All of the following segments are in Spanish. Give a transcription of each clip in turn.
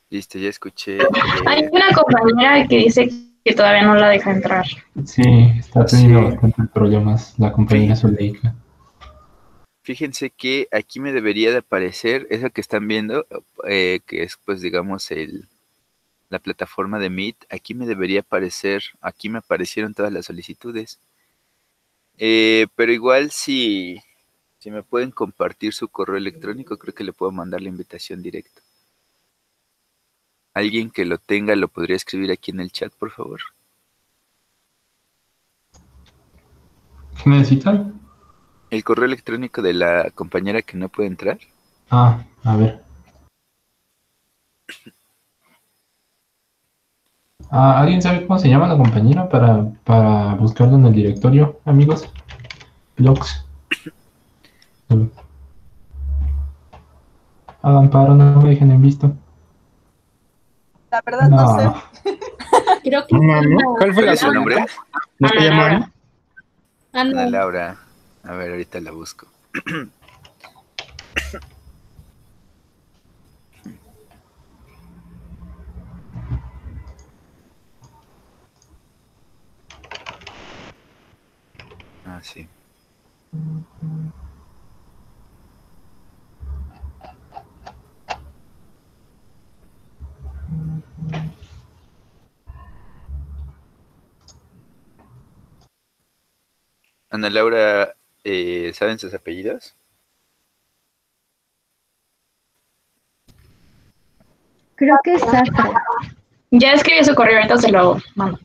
Listo, ya escuché. Hay una compañera que dice que todavía no la deja entrar. Sí, está teniendo Sí, bastantes problemas la compañera fí- Zuleika. fíjense que aquí me debería de aparecer eso que están viendo, que es pues digamos la plataforma de Meet. Aquí me debería aparecer, aquí me aparecieron todas las solicitudes. Pero igual si me pueden compartir su correo electrónico, creo que le puedo mandar la invitación directa. Alguien que lo tenga lo podría escribir aquí en el chat, por favor. ¿Qué necesitan? El correo electrónico de la compañera que no puede entrar. Ah, a ver. Ah, ¿alguien sabe cómo se llama la compañera para buscarlo en el directorio, amigos? Blogs. Hagan paro, no me dejen en visto. La verdad no sé. No. Creo que No, no. ¿Cuál fue ¿Cuál la es su suya, nombre? pues? ¿No se Ana llama Laura. Ana? Ah, Ana no. Laura. A ver, ahorita la busco. Ah, sí. Ana Laura, ¿saben sus apellidos? Creo que es Zafra. Ya escribí su correo, ahorita se lo mando.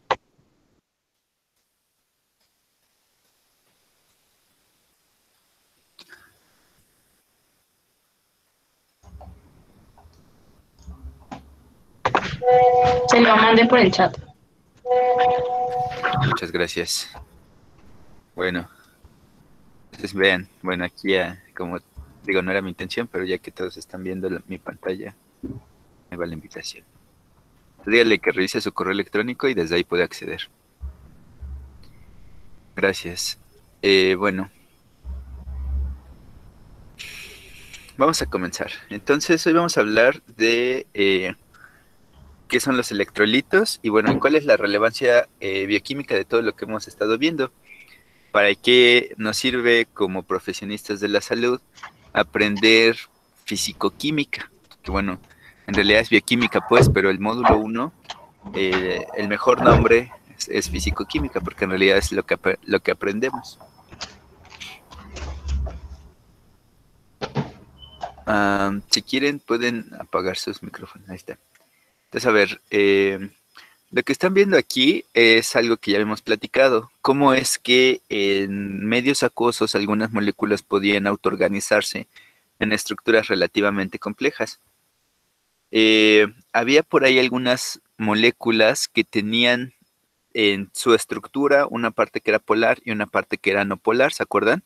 Se lo mandé por el chat. Muchas gracias. Bueno, entonces vean, bueno, aquí ya, como digo, no era mi intención, pero ya que todos están viendo mi pantalla, me va la invitación. Dígale que revise su correo electrónico y desde ahí puede acceder. Gracias. Bueno, vamos a comenzar. Entonces, hoy vamos a hablar de qué son los electrolitos y bueno, y cuál es la relevancia bioquímica de todo lo que hemos estado viendo. ¿Para qué nos sirve como profesionistas de la salud aprender fisicoquímica? Que bueno, en realidad es bioquímica pues, pero el módulo uno, el mejor nombre es fisicoquímica porque en realidad es lo que aprendemos. Si quieren pueden apagar sus micrófonos, ahí está. Entonces, a ver, lo que están viendo aquí es algo que ya hemos platicado. Cómo es que en medios acuosos algunas moléculas podían autoorganizarse en estructuras relativamente complejas. Había por ahí algunas moléculas que tenían en su estructura una parte que era polar y una parte que era no polar, ¿se acuerdan?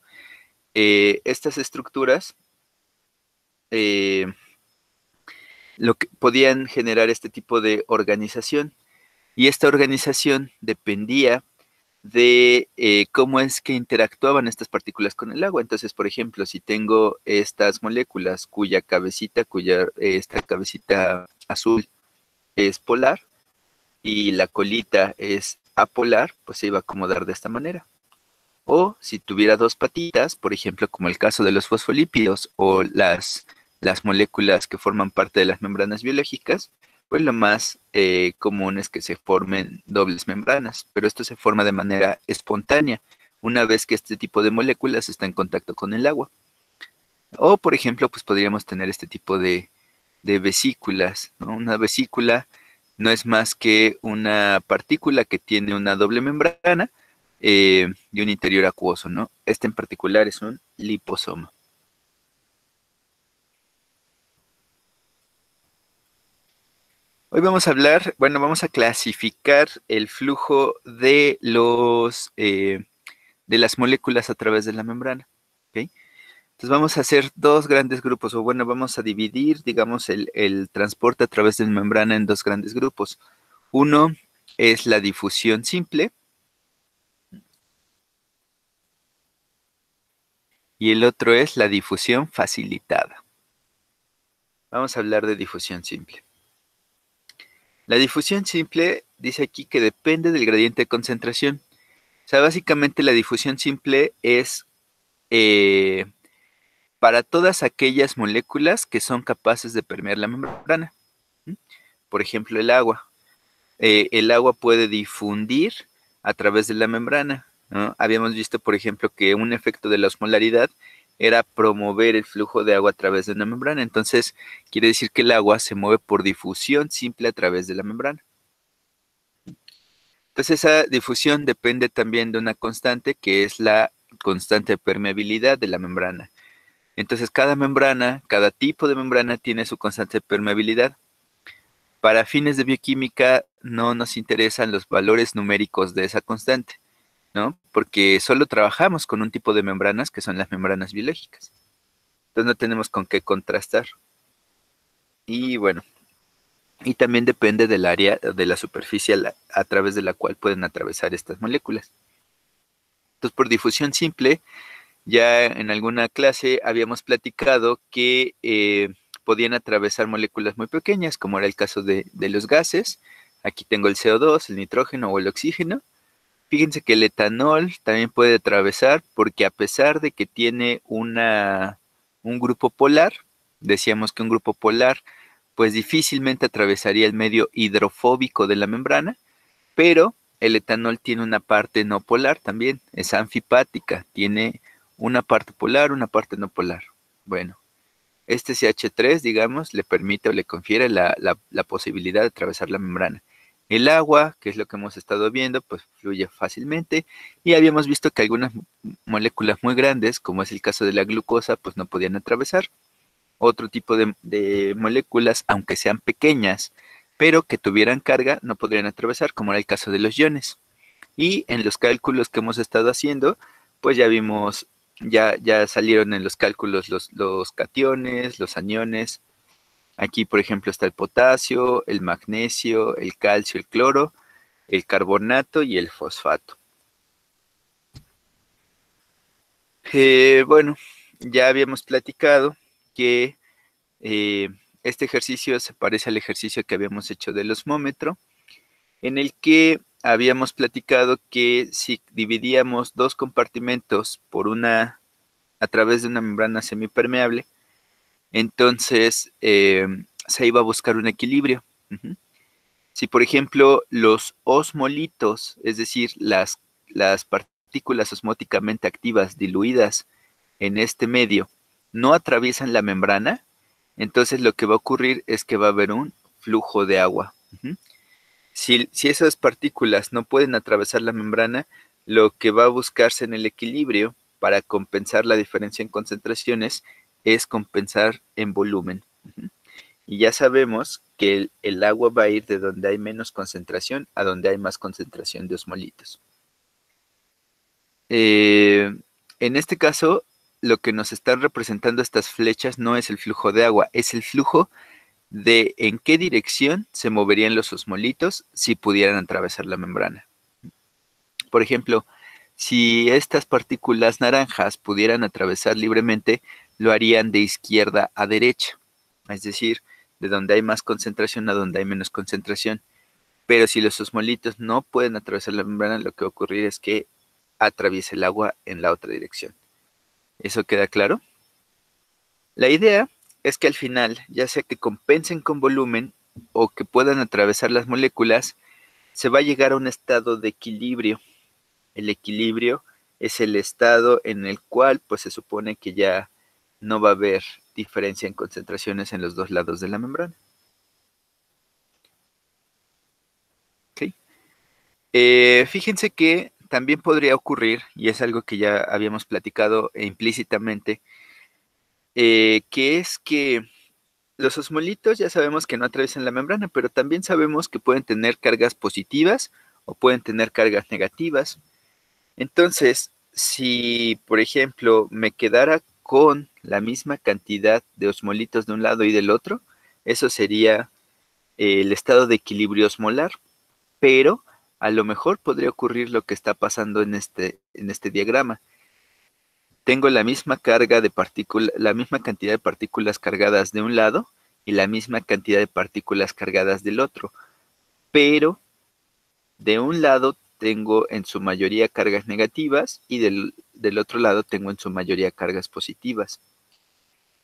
Estas estructuras eh, lo que podían generar este tipo de organización y esta organización dependía de cómo es que interactuaban estas partículas con el agua. Entonces, por ejemplo, si tengo estas moléculas esta cabecita azul es polar y la colita es apolar, pues se iba a acomodar de esta manera. O si tuviera dos patitas, por ejemplo, como el caso de los fosfolípidos o las moléculas que forman parte de las membranas biológicas, pues lo más común es que se formen dobles membranas, pero esto se forma de manera espontánea una vez que este tipo de moléculas está en contacto con el agua. O, por ejemplo, pues podríamos tener este tipo de vesículas, ¿no? Una vesícula no es más que una partícula que tiene una doble membrana y un interior acuoso, ¿no? Este en particular es un liposoma. Hoy vamos a hablar, bueno, vamos a clasificar el flujo de las moléculas a través de la membrana, ¿ok? Entonces vamos a hacer dos grandes grupos, o bueno, vamos a dividir, digamos, el transporte a través de la membrana en dos grandes grupos. Uno es la difusión simple y el otro es la difusión facilitada. Vamos a hablar de difusión simple. La difusión simple dice aquí que depende del gradiente de concentración. O sea, básicamente la difusión simple es para todas aquellas moléculas que son capaces de permear la membrana. Por ejemplo, el agua. El agua puede difundir a través de la membrana, ¿no? Habíamos visto, por ejemplo, que un efecto de la osmolaridad era promover el flujo de agua a través de una membrana. Entonces, quiere decir que el agua se mueve por difusión simple a través de la membrana. Entonces, esa difusión depende también de una constante, que es la constante de permeabilidad de la membrana. Entonces, cada membrana, cada tipo de membrana tiene su constante de permeabilidad. Para fines de bioquímica no nos interesan los valores numéricos de esa constante, ¿no? Porque solo trabajamos con un tipo de membranas que son las membranas biológicas. Entonces no tenemos con qué contrastar. Y bueno, y también depende del área de la superficie a través de la cual pueden atravesar estas moléculas. Entonces, por difusión simple, ya en alguna clase habíamos platicado que podían atravesar moléculas muy pequeñas, como era el caso de los gases. Aquí tengo el CO2, el nitrógeno o el oxígeno. Fíjense que el etanol también puede atravesar porque a pesar de que tiene un grupo polar, decíamos que un grupo polar pues difícilmente atravesaría el medio hidrofóbico de la membrana, pero el etanol tiene una parte no polar también, es anfipática, tiene una parte polar, una parte no polar. Bueno, este CH3, digamos, le permite o le confiere la posibilidad de atravesar la membrana. El agua, que es lo que hemos estado viendo, pues fluye fácilmente. Y habíamos visto que algunas moléculas muy grandes, como es el caso de la glucosa, pues no podían atravesar. Otro tipo de moléculas, aunque sean pequeñas, pero que tuvieran carga, no podrían atravesar, como era el caso de los iones. Y en los cálculos que hemos estado haciendo, pues ya vimos, ya salieron en los cálculos los cationes, los aniones. Aquí, por ejemplo, está el potasio, el magnesio, el calcio, el cloro, el carbonato y el fosfato. Bueno, ya habíamos platicado que este ejercicio se parece al ejercicio que habíamos hecho del osmómetro, en el que habíamos platicado que si dividíamos dos compartimentos a través de una membrana semipermeable, entonces se iba a buscar un equilibrio. Si, por ejemplo, los osmolitos, es decir, las partículas osmóticamente activas diluidas en este medio, no atraviesan la membrana, entonces lo que va a ocurrir es que va a haber un flujo de agua. Si esas partículas no pueden atravesar la membrana, lo que va a buscarse en el equilibrio para compensar la diferencia en concentraciones es compensar en volumen. Y ya sabemos que el agua va a ir de donde hay menos concentración a donde hay más concentración de osmolitos. En este caso, lo que nos están representando estas flechas no es el flujo de agua, es el flujo de en qué dirección se moverían los osmolitos si pudieran atravesar la membrana. Por ejemplo, si estas partículas naranjas pudieran atravesar libremente, lo harían de izquierda a derecha, es decir, de donde hay más concentración a donde hay menos concentración. Pero si los osmolitos no pueden atravesar la membrana, lo que va a ocurrir es que atraviese el agua en la otra dirección. ¿Eso queda claro? La idea es que al final, ya sea que compensen con volumen o que puedan atravesar las moléculas, se va a llegar a un estado de equilibrio. El equilibrio es el estado en el cual pues se supone que ya no va a haber diferencia en concentraciones en los dos lados de la membrana. ¿Okay? Fíjense que también podría ocurrir, y es algo que ya habíamos platicado implícitamente, que es que los osmolitos ya sabemos que no atraviesan la membrana, pero también sabemos que pueden tener cargas positivas o pueden tener cargas negativas. Entonces, si, por ejemplo, me quedara con la misma cantidad de osmolitos de un lado y del otro, eso sería el estado de equilibrio osmolar, pero a lo mejor podría ocurrir lo que está pasando en este diagrama. Tengo la misma carga de partículas, la misma cantidad de partículas cargadas de un lado y la misma cantidad de partículas cargadas del otro, pero de un lado tengo en su mayoría cargas negativas y del otro lado tengo en su mayoría cargas positivas.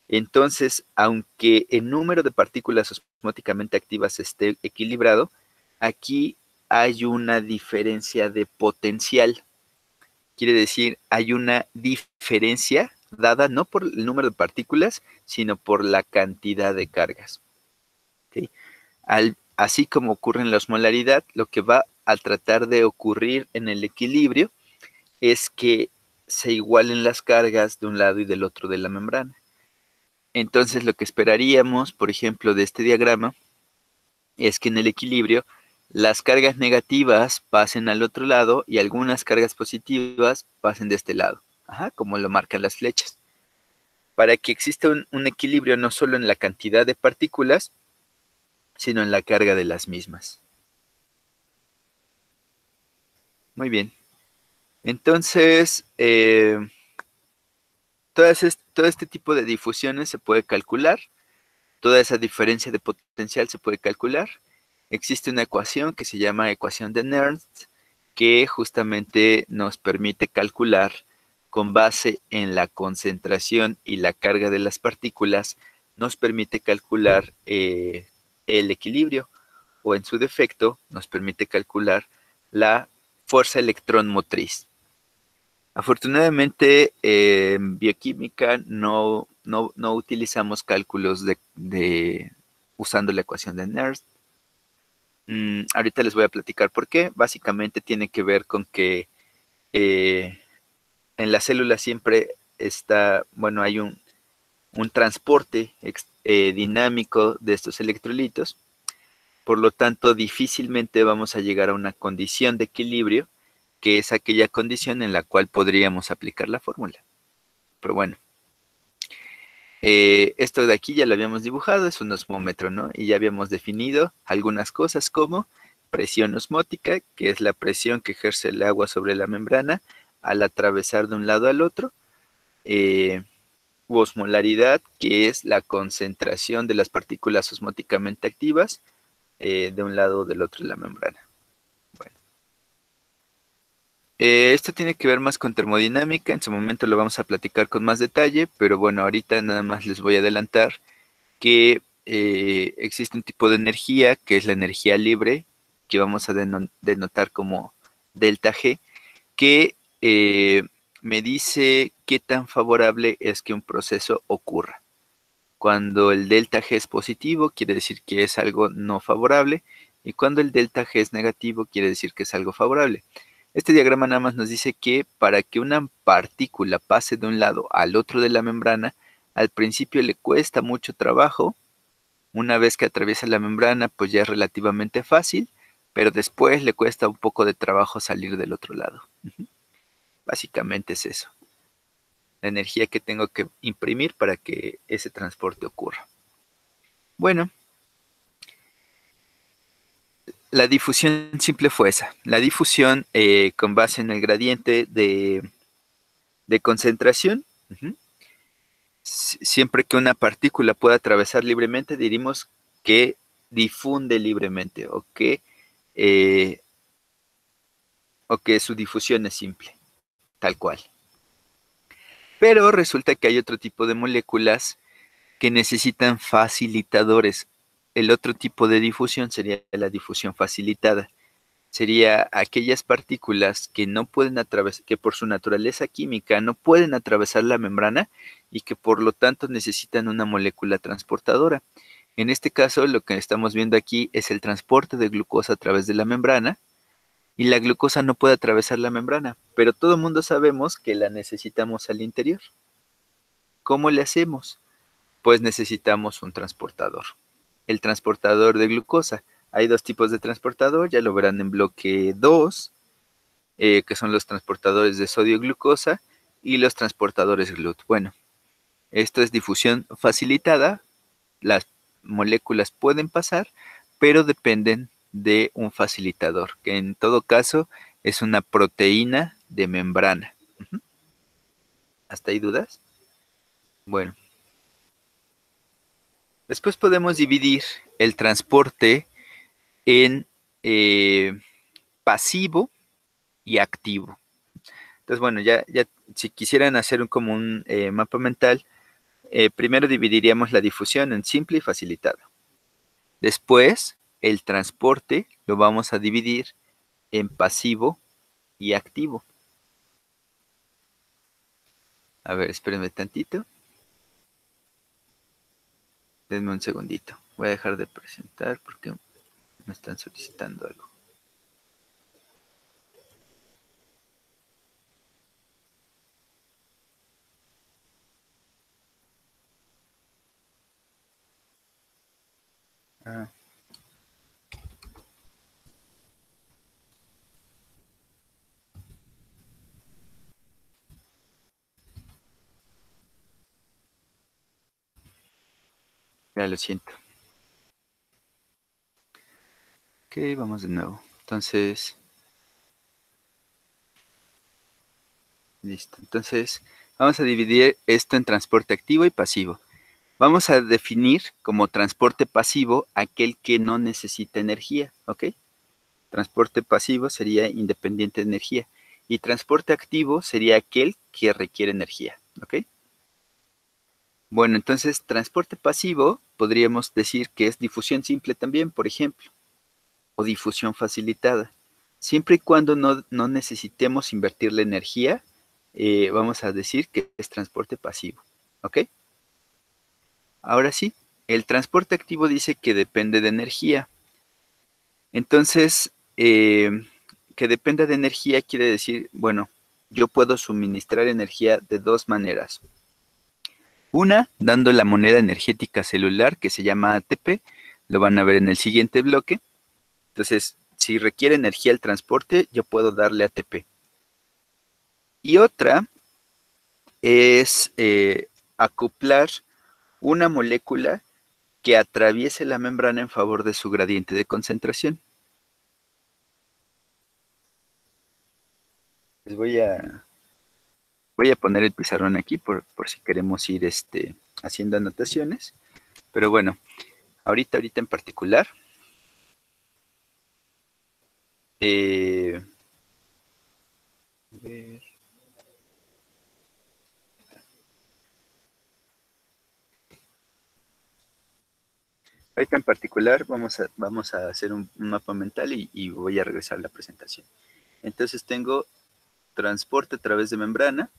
Entonces, aunque el número de partículas osmóticamente activas esté equilibrado, aquí hay una diferencia de potencial. Quiere decir, hay una diferencia dada no por el número de partículas, sino por la cantidad de cargas. ¿Okay? Así como ocurre en la osmolaridad, lo que va a tratar de ocurrir en el equilibrio es que se igualen las cargas de un lado y del otro de la membrana. Entonces, lo que esperaríamos, por ejemplo, de este diagrama, es que en el equilibrio las cargas negativas pasen al otro lado y algunas cargas positivas pasen de este lado, como lo marcan las flechas. Para que exista un equilibrio no solo en la cantidad de partículas, sino en la carga de las mismas. Muy bien. Entonces, todo este tipo de difusiones se puede calcular. Toda esa diferencia de potencial se puede calcular. Existe una ecuación que se llama ecuación de Nernst, que justamente nos permite calcular con base en la concentración y la carga de las partículas, nos permite calcular el equilibrio, o en su defecto, nos permite calcular la fuerza electrón motriz. Afortunadamente, en bioquímica no utilizamos cálculos usando la ecuación de Nernst. Ahorita les voy a platicar por qué. Básicamente tiene que ver con que en la célula siempre está, bueno, hay un transporte dinámico de estos electrolitos. Por lo tanto, difícilmente vamos a llegar a una condición de equilibrio, que es aquella condición en la cual podríamos aplicar la fórmula. Pero bueno, esto de aquí ya lo habíamos dibujado, es un osmómetro, ¿no? Y ya habíamos definido algunas cosas como presión osmótica, que es la presión que ejerce el agua sobre la membrana al atravesar de un lado al otro. Osmolaridad, que es la concentración de las partículas osmóticamente activas de un lado o del otro de la membrana. Bueno. Esto tiene que ver más con termodinámica, en su momento lo vamos a platicar con más detalle, pero bueno, ahorita nada más les voy a adelantar que existe un tipo de energía que es la energía libre, que vamos a denotar como delta G, que me dice qué tan favorable es que un proceso ocurra. Cuando el delta G es positivo, quiere decir que es algo no favorable, y cuando el delta G es negativo, quiere decir que es algo favorable. Este diagrama nada más nos dice que para que una partícula pase de un lado al otro de la membrana, al principio le cuesta mucho trabajo. Una vez que atraviesa la membrana, pues ya es relativamente fácil, pero después le cuesta un poco de trabajo salir del otro lado. Básicamente es eso. La energía que tengo que imprimir para que ese transporte ocurra. Bueno, la difusión simple fue esa. La difusión con base en el gradiente de concentración. Siempre que una partícula pueda atravesar libremente, diríamos que difunde libremente o que su difusión es simple, tal cual. Pero resulta que hay otro tipo de moléculas que necesitan facilitadores. El otro tipo de difusión sería la difusión facilitada. Sería aquellas partículas que no pueden atravesar, que por su naturaleza química no pueden atravesar la membrana y que por lo tanto necesitan una molécula transportadora. En este caso, lo que estamos viendo aquí es el transporte de glucosa a través de la membrana, y la glucosa no puede atravesar la membrana, pero todo el mundo sabemos que la necesitamos al interior. ¿Cómo le hacemos? Pues necesitamos un transportador. El transportador de glucosa. Hay dos tipos de transportador, ya lo verán en bloque 2, que son los transportadores de sodio-glucosa y los transportadores GLUT. Bueno, esto es difusión facilitada. Las moléculas pueden pasar, pero dependen de un facilitador, que en todo caso es una proteína de membrana. ¿Hasta ahí dudas? Bueno. Después podemos dividir el transporte en pasivo y activo. Entonces, bueno, ya si quisieran hacer como un mapa mental, primero dividiríamos la difusión en simple y facilitada. Después, el transporte lo vamos a dividir en pasivo y activo. A ver, espérenme tantito. Denme un segundito. Voy a dejar de presentar porque me están solicitando algo. Ah. Ya lo siento. Ok, vamos de nuevo. Entonces, listo. Entonces, vamos a dividir esto en transporte activo y pasivo. Vamos a definir como transporte pasivo aquel que no necesita energía, ¿ok? Transporte pasivo sería independiente de energía. Y transporte activo sería aquel que requiere energía, ¿ok? Bueno, entonces, transporte pasivo podríamos decir que es difusión simple también, por ejemplo, o difusión facilitada. Siempre y cuando no necesitemos invertir la energía, vamos a decir que es transporte pasivo, ¿ok? Ahora sí, el transporte activo dice que depende de energía. Entonces, que dependa de energía quiere decir, bueno, yo puedo suministrar energía de dos maneras. Una, dando la moneda energética celular que se llama ATP, lo van a ver en el siguiente bloque. Entonces, si requiere energía el transporte, yo puedo darle ATP. Y otra es acoplar una molécula que atraviese la membrana en favor de su gradiente de concentración. Les voy a poner el pizarrón aquí por si queremos ir haciendo anotaciones. Pero bueno, ahorita en particular, a ver. Ahorita en particular vamos a hacer un mapa mental y voy a regresar a la presentación. Entonces tengo transporte a través de membrana.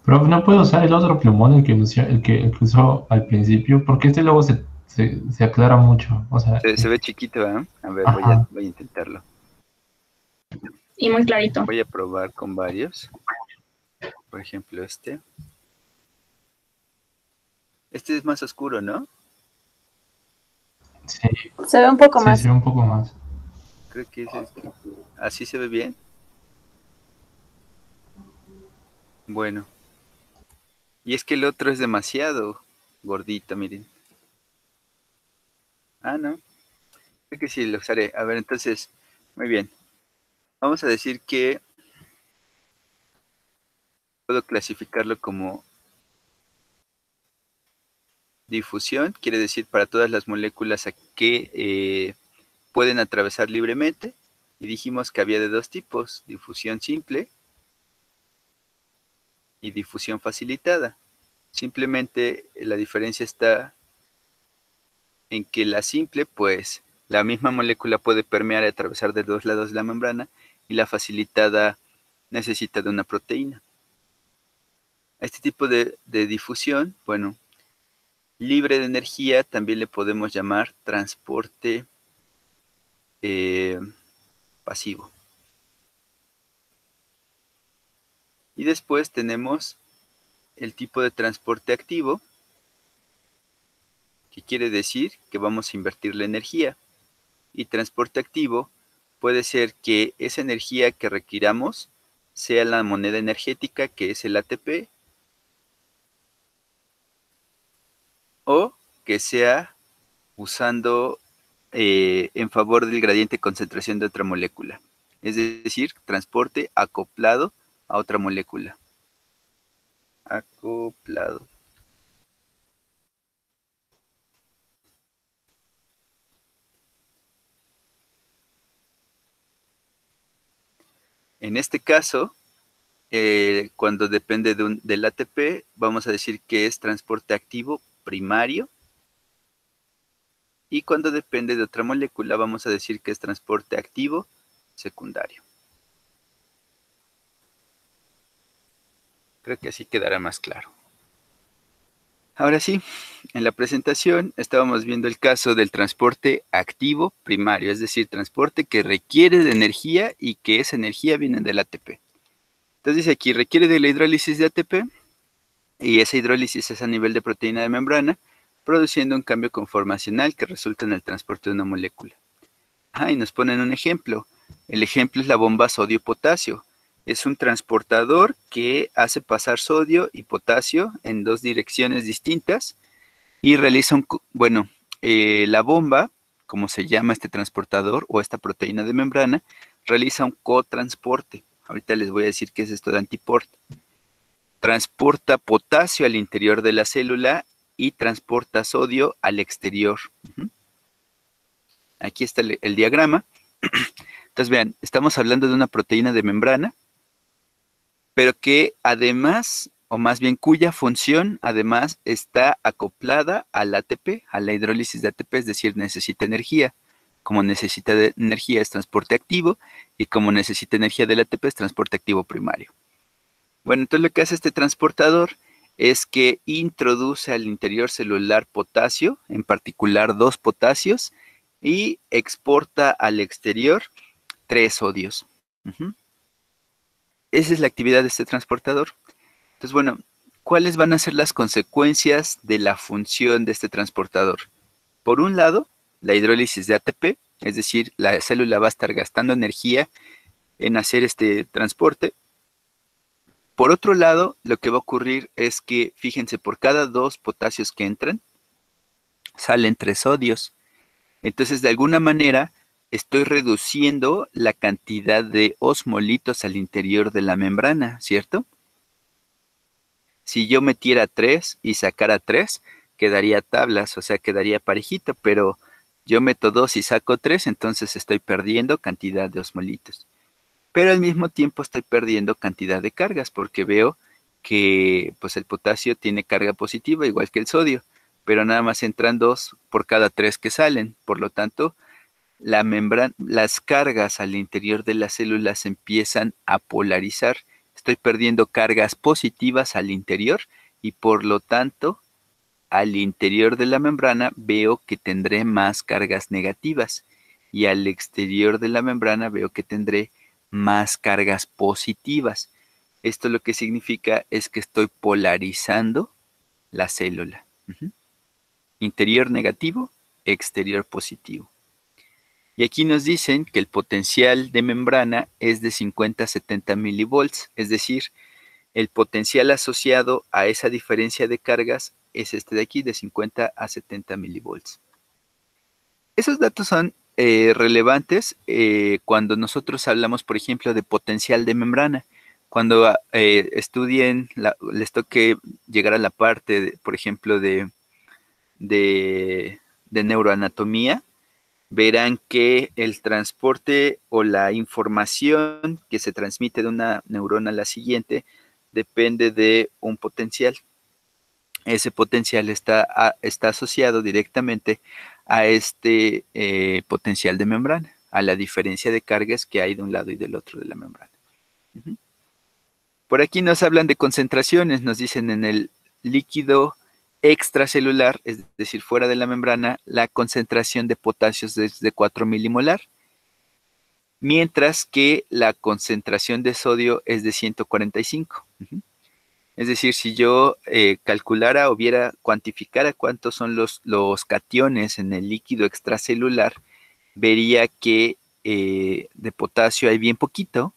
Pero no puedo usar el otro plumón, el que usó al principio, porque este luego se aclara mucho. O sea, Se ve chiquito, ¿eh? A ver, ajá. voy a intentarlo. Y muy clarito. Voy a probar con varios. Por ejemplo, este. Este es más oscuro, ¿no? Sí, Se ve un poco sí, más. sí, un poco más. Creo que es este. ¿Así se ve bien? Bueno. Y es que el otro es demasiado gordito, miren. Ah, no. Creo que sí lo usaré. A ver, entonces, muy bien. Vamos a decir que puedo clasificarlo como difusión, quiere decir para todas las moléculas que pueden atravesar libremente. Y dijimos que había de dos tipos, difusión simple y difusión facilitada. Simplemente la diferencia está en que la simple, pues la misma molécula puede permear y atravesar de dos lados de la membrana, y la facilitada necesita de una proteína. A este tipo de difusión, bueno, libre de energía, también le podemos llamar transporte pasivo. Y después tenemos el tipo de transporte activo, que quiere decir que vamos a invertir la energía. Y transporte activo puede ser que esa energía que requiramos sea la moneda energética, que es el ATP, o que sea usando en favor del gradiente de concentración de otra molécula. Es decir, transporte acoplado a otra molécula. Acoplado. En este caso, cuando depende del ATP, vamos a decir que es transporte activo primario. Y cuando depende de otra molécula, vamos a decir que es transporte activo secundario. Creo que así quedará más claro. Ahora sí, en la presentación estábamos viendo el caso del transporte activo primario, es decir, transporte que requiere de energía y que esa energía viene del ATP. Entonces dice aquí, requiere de la hidrólisis de ATP y esa hidrólisis es a nivel de proteína de membrana, produciendo un cambio conformacional que resulta en el transporte de una molécula. Y nos ponen un ejemplo. El ejemplo es la bomba sodio-potasio. Es un transportador que hace pasar sodio y potasio en dos direcciones distintas y realiza la bomba, como se llama este transportador o esta proteína de membrana, realiza un cotransporte. Ahorita les voy a decir qué es esto de antiport. Transporta potasio al interior de la célula y transporta sodio al exterior. Aquí está el diagrama. Entonces vean, estamos hablando de una proteína de membrana, pero que además, o más bien cuya función además está acoplada al ATP, a la hidrólisis de ATP, es decir, necesita energía. Como necesita de energía es transporte activo y como necesita energía del ATP es transporte activo primario. Bueno, entonces lo que hace este transportador es que introduce al interior celular potasio, en particular 2 potasios, y exporta al exterior 3 sodios. Esa es la actividad de este transportador. Entonces, bueno, ¿cuáles van a ser las consecuencias de la función de este transportador? Por un lado, la hidrólisis de ATP, es decir, la célula va a estar gastando energía en hacer este transporte. Por otro lado, lo que va a ocurrir es que, fíjense, por cada 2 potasios que entran, salen 3 sodios. Entonces, de alguna manera, estoy reduciendo la cantidad de osmolitos al interior de la membrana, ¿cierto? Si yo metiera 3 y sacara 3, quedaría tablas, o sea, quedaría parejito, pero yo meto 2 y saco 3, entonces estoy perdiendo cantidad de osmolitos. Pero al mismo tiempo estoy perdiendo cantidad de cargas porque veo que pues el potasio tiene carga positiva igual que el sodio, pero nada más entran 2 por cada 3 que salen. Por lo tanto, las cargas al interior de las células se empiezan a polarizar. Estoy perdiendo cargas positivas al interior y por lo tanto, al interior de la membrana veo que tendré más cargas negativas y al exterior de la membrana veo que tendré más cargas positivas. Esto lo que significa es que estoy polarizando la célula. Interior negativo, exterior positivo. Y aquí nos dicen que el potencial de membrana es de 50 a 70 milivolts, es decir, el potencial asociado a esa diferencia de cargas es este de aquí, de 50 a 70 milivolts. Esos datos son relevantes cuando nosotros hablamos, por ejemplo, de potencial de membrana. Cuando estudien, les toque llegar a la parte, por ejemplo, de neuroanatomía, verán que el transporte o la información que se transmite de una neurona a la siguiente depende de un potencial. Ese potencial está asociado directamente a este potencial de membrana, a la diferencia de cargas que hay de un lado y del otro de la membrana. Por aquí nos hablan de concentraciones, nos dicen en el líquido extracelular, es decir, fuera de la membrana, la concentración de potasio es de 4 milimolar, mientras que la concentración de sodio es de 145. Es decir, si yo calculara o cuantificara cuántos son los cationes en el líquido extracelular, vería que de potasio hay bien poquito,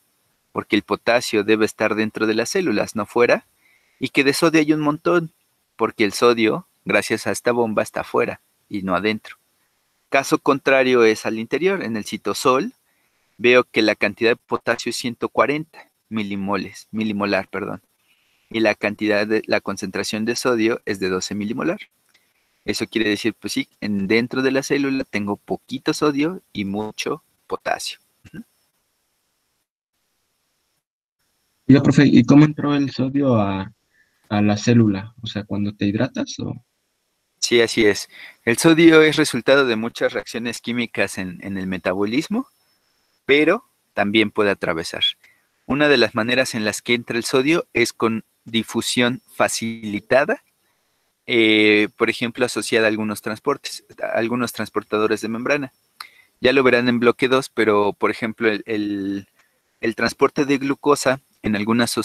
porque el potasio debe estar dentro de las células, no fuera, y que de sodio hay un montón, porque el sodio, gracias a esta bomba, está afuera y no adentro. Caso contrario es al interior, en el citosol, veo que la cantidad de potasio es 140 milimolar, y la concentración de sodio es de 12 milimolar. Eso quiere decir, pues sí, dentro de la célula tengo poquito sodio y mucho potasio. Oiga, profe, ¿y cómo entró el sodio a la célula? O sea, cuando te hidratas o... Sí, así es. El sodio es resultado de muchas reacciones químicas en el metabolismo, pero también puede atravesar. Una de las maneras en las que entra el sodio es con difusión facilitada, por ejemplo, asociada a algunos transportes, a algunos transportadores de membrana. Ya lo verán en bloque 2, pero por ejemplo, el transporte de glucosa en algunas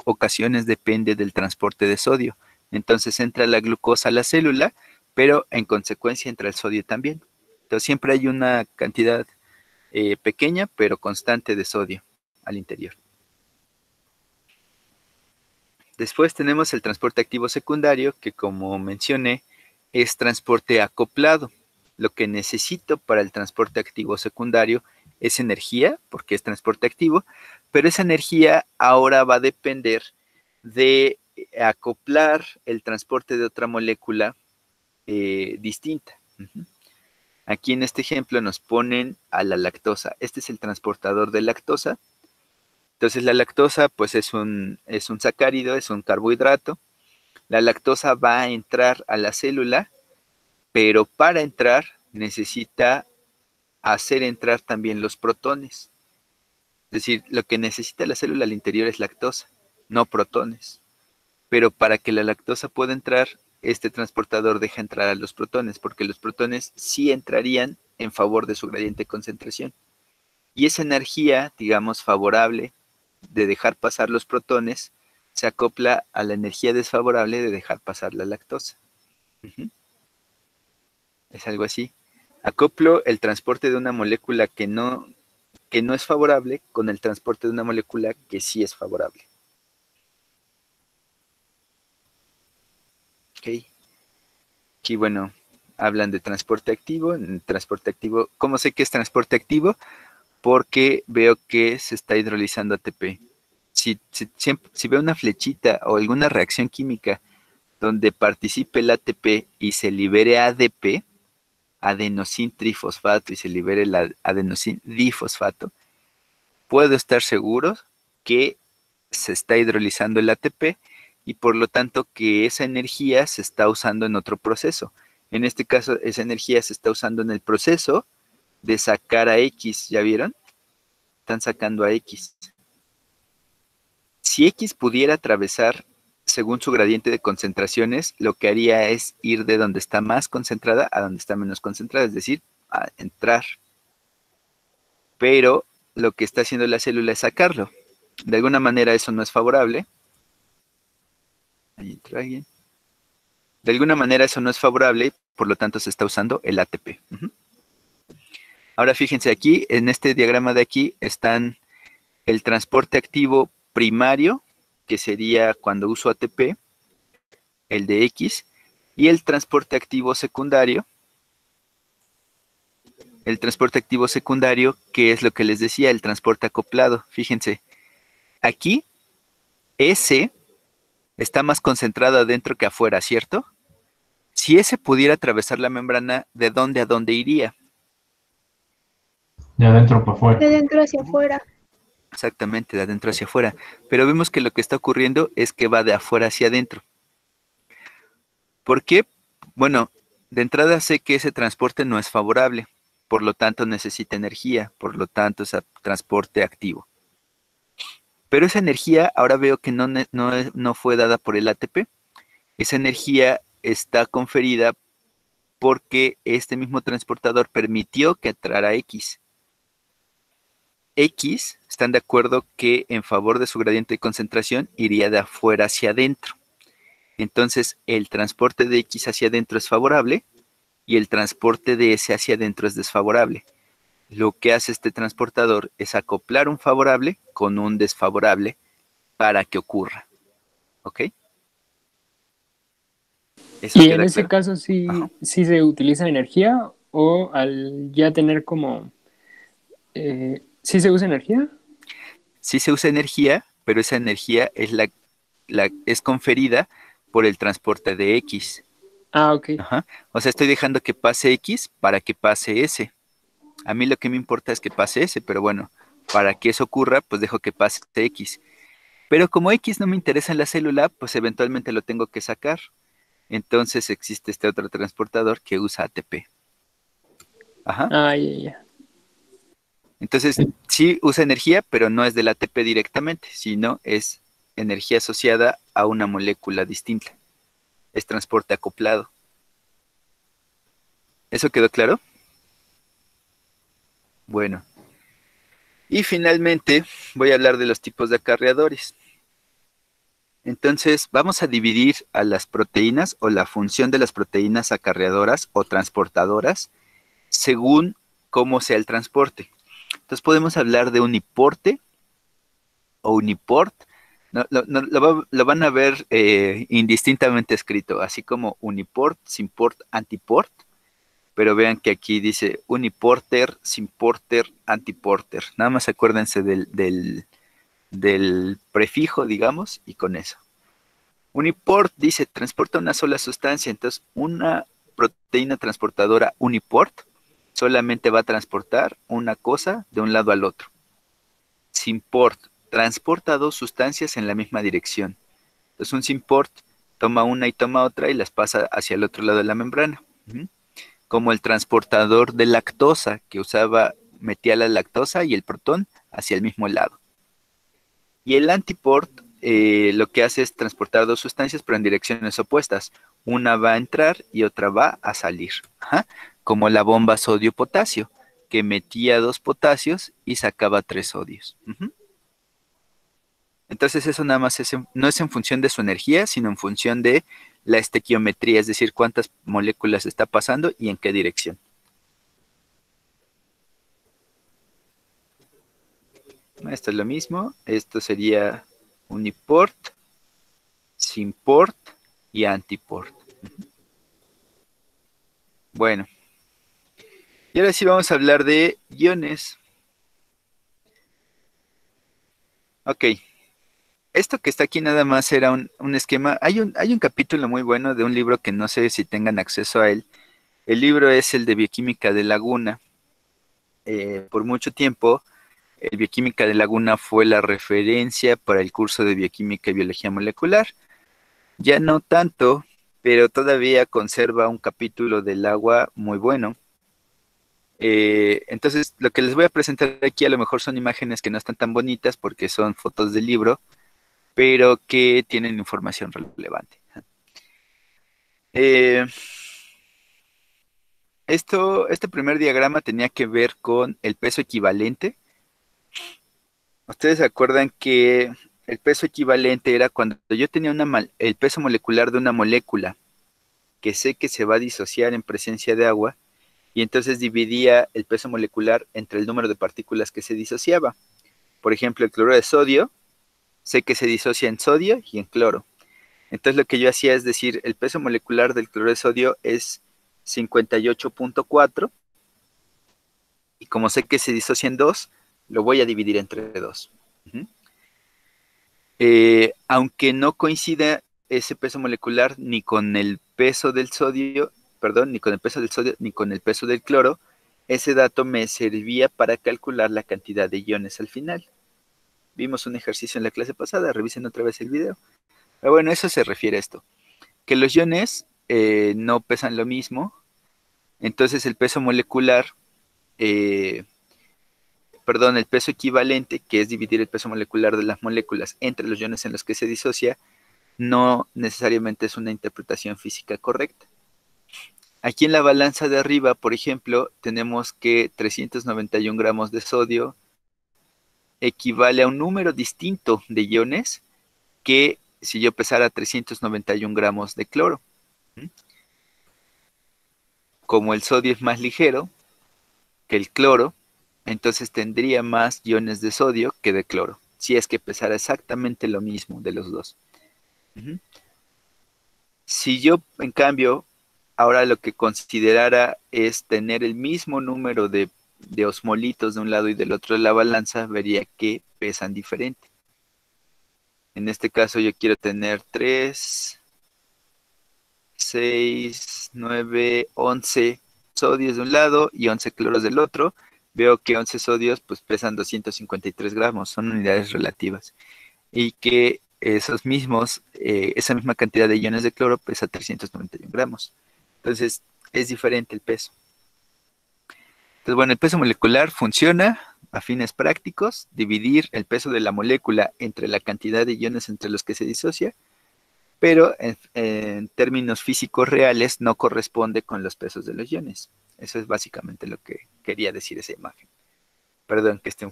ocasiones depende del transporte de sodio. Entonces entra la glucosa a la célula, pero en consecuencia entra el sodio también. Entonces siempre hay una cantidad pequeña, pero constante de sodio al interior. Después tenemos el transporte activo secundario, que como mencioné, es transporte acoplado. Lo que necesito para el transporte activo secundario es energía, porque es transporte activo, pero esa energía ahora va a depender de acoplar el transporte de otra molécula distinta. Aquí en este ejemplo nos ponen a la lactosa. Este es el transportador de lactosa. Entonces la lactosa pues es un sacárido, es un carbohidrato. La lactosa va a entrar a la célula, pero para entrar necesita hacer entrar también los protones. Es decir, lo que necesita la célula al interior es lactosa, no protones. Pero para que la lactosa pueda entrar, este transportador deja entrar a los protones, porque los protones sí entrarían en favor de su gradiente de concentración. Y esa energía, digamos, favorable de dejar pasar los protones, se acopla a la energía desfavorable de dejar pasar la lactosa. Es algo así. Acoplo el transporte de una molécula que no es favorable con el transporte de una molécula que sí es favorable. Ok. Aquí, bueno, hablan de transporte activo. En transporte activo, ¿cómo sé que es transporte activo? Porque veo que se está hidrolizando ATP. Si veo una flechita o alguna reacción química donde participe el ATP y se libere ADP, adenosín trifosfato, y se libere el adenosín difosfato, puedo estar seguro que se está hidrolizando el ATP y por lo tanto que esa energía se está usando en otro proceso. En este caso, esa energía se está usando en el proceso de sacar a X, ¿ya vieron? Están sacando a X. Si X pudiera atravesar según su gradiente de concentraciones, lo que haría es ir de donde está más concentrada a donde está menos concentrada, es decir, a entrar. Pero lo que está haciendo la célula es sacarlo. De alguna manera eso no es favorable. Ahí entra alguien. De alguna manera eso no es favorable, por lo tanto se está usando el ATP. Ahora fíjense aquí, en este diagrama de aquí están el transporte activo primario, que sería cuando uso ATP, el de X, y el transporte activo secundario. El transporte activo secundario, que es lo que les decía, el transporte acoplado. Fíjense, aquí S está más concentrado adentro que afuera, ¿cierto? Si ese pudiera atravesar la membrana, ¿de dónde a dónde iría? De adentro para afuera. De dentro hacia afuera. Exactamente, de adentro hacia afuera. Pero vemos que lo que está ocurriendo es que va de afuera hacia adentro. ¿Por qué? Bueno, de entrada sé que ese transporte no es favorable, por lo tanto necesita energía, por lo tanto es transporte activo. Pero esa energía ahora veo que no fue dada por el ATP. Esa energía está conferida porque este mismo transportador permitió que entrara X. X, están de acuerdo que en favor de su gradiente de concentración iría de afuera hacia adentro. Entonces, el transporte de X hacia adentro es favorable y el transporte de S hacia adentro es desfavorable. Lo que hace este transportador es acoplar un favorable con un desfavorable para que ocurra. ¿Ok? ¿Eso Y queda en ese claro? caso sí se utiliza energía o al ya tener como... ¿sí se usa energía? Sí se usa energía, pero esa energía es es conferida por el transporte de X. Ah, ok. Ajá. O sea, estoy dejando que pase X para que pase S. A mí lo que me importa es que pase S, pero bueno, para que eso ocurra, pues dejo que pase X. Pero como X no me interesa en la célula, pues eventualmente lo tengo que sacar. Entonces existe este otro transportador que usa ATP. Ajá. Ah, ya. Entonces, sí usa energía, pero no es del ATP directamente, sino es energía asociada a una molécula distinta. Es transporte acoplado. ¿Eso quedó claro? Bueno. Y finalmente voy a hablar de los tipos de acarreadores. Entonces, vamos a dividir a las proteínas o la función de las proteínas acarreadoras o transportadoras según cómo sea el transporte. Entonces, podemos hablar de uniporte o uniport. Lo van a ver indistintamente escrito, así como uniport, simport, antiport. Pero vean que aquí dice uniporter, simporter, antiporter. Nada más acuérdense del prefijo, digamos, y con eso. Uniport dice, transporta una sola sustancia, entonces una proteína transportadora uniport solamente va a transportar una cosa de un lado al otro. Simport, transporta dos sustancias en la misma dirección. Entonces un simport toma una y toma otra y las pasa hacia el otro lado de la membrana. Como el transportador de lactosa que metía la lactosa y el protón hacia el mismo lado. Y el antiport lo que hace es transportar dos sustancias pero en direcciones opuestas. Una va a entrar y otra va a salir. Ajá. Como la bomba sodio-potasio, que metía dos potasios y sacaba tres sodios. Entonces eso nada más no es en función de su energía, sino en función de la estequiometría, es decir, cuántas moléculas está pasando y en qué dirección. Esto es lo mismo. Esto sería uniport, simport y antiport. Bueno. Y ahora sí vamos a hablar de iones. Ok. Esto que está aquí nada más era un esquema. Hay un capítulo muy bueno de un libro que no sé si tengan acceso a él. El libro es el de Bioquímica de Laguna. Por mucho tiempo, el Bioquímica de Laguna fue la referencia para el curso de Bioquímica y Biología Molecular. Ya no tanto, pero todavía conserva un capítulo del agua muy bueno. Entonces, lo que les voy a presentar aquí a lo mejor son imágenes que no están tan bonitas porque son fotos del libro, pero que tienen información relevante. Este primer diagrama tenía que ver con el peso equivalente. Ustedes se acuerdan que el peso equivalente era cuando yo tenía el peso molecular de una molécula que sé que se va a disociar en presencia de agua, y entonces dividía el peso molecular entre el número de partículas que se disociaba. Por ejemplo, el cloruro de sodio, sé que se disocia en sodio y en cloro. Entonces lo que yo hacía es decir, el peso molecular del cloruro de sodio es 58.4, y como sé que se disocia en 2, lo voy a dividir entre 2. Aunque no coincida ese peso molecular ni con el peso del sodio, ni con el peso del sodio, ni con el peso del cloro, ese dato me servía para calcular la cantidad de iones al final. Vimos un ejercicio en la clase pasada, revisen otra vez el video. Pero bueno, eso se refiere a esto. Que los iones no pesan lo mismo, entonces el peso molecular, el peso equivalente, que es dividir el peso molecular de las moléculas entre los iones en los que se disocia, no necesariamente es una interpretación física correcta. Aquí en la balanza de arriba, por ejemplo, tenemos que 391 gramos de sodio equivale a un número distinto de iones que si yo pesara 391 gramos de cloro. Como el sodio es más ligero que el cloro, entonces tendría más iones de sodio que de cloro, si es que pesara exactamente lo mismo de los dos. Si yo, en cambio, ahora lo que considerara es tener el mismo número de osmolitos de un lado y del otro de la balanza, vería que pesan diferente. En este caso yo quiero tener 3, 6, 9, 11 sodios de un lado y 11 cloros del otro. Veo que 11 sodios pues pesan 253 gramos, son unidades relativas. y que esa misma cantidad de iones de cloro pesa 391 gramos. Entonces, es diferente el peso. Entonces, bueno, el peso molecular funciona a fines prácticos, dividir el peso de la molécula entre la cantidad de iones entre los que se disocia, pero en términos físicos reales no corresponde con los pesos de los iones. Eso es básicamente lo que quería decir esa imagen. Perdón que estén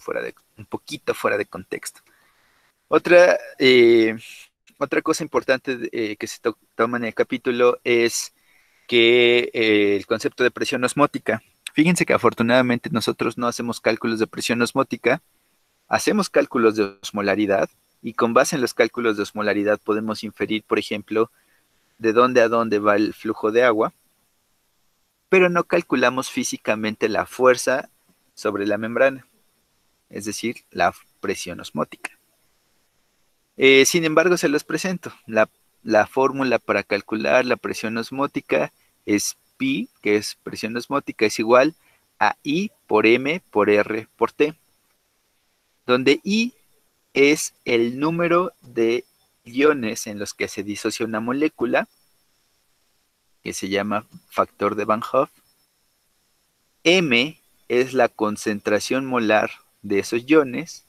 un poquito fuera de contexto. Otra cosa importante que se toma en el capítulo es que el concepto de presión osmótica. Fíjense que afortunadamente nosotros no hacemos cálculos de presión osmótica, hacemos cálculos de osmolaridad y con base en los cálculos de osmolaridad podemos inferir, por ejemplo, de dónde a dónde va el flujo de agua, pero no calculamos físicamente la fuerza sobre la membrana, es decir, la presión osmótica. Sin embargo, se los presento. La fórmula para calcular la presión osmótica es Pi, que es presión osmótica, es igual a I por M por R por T, donde I es el número de iones en los que se disocia una molécula, que se llama factor de Van Hoff. M es la concentración molar de esos iones.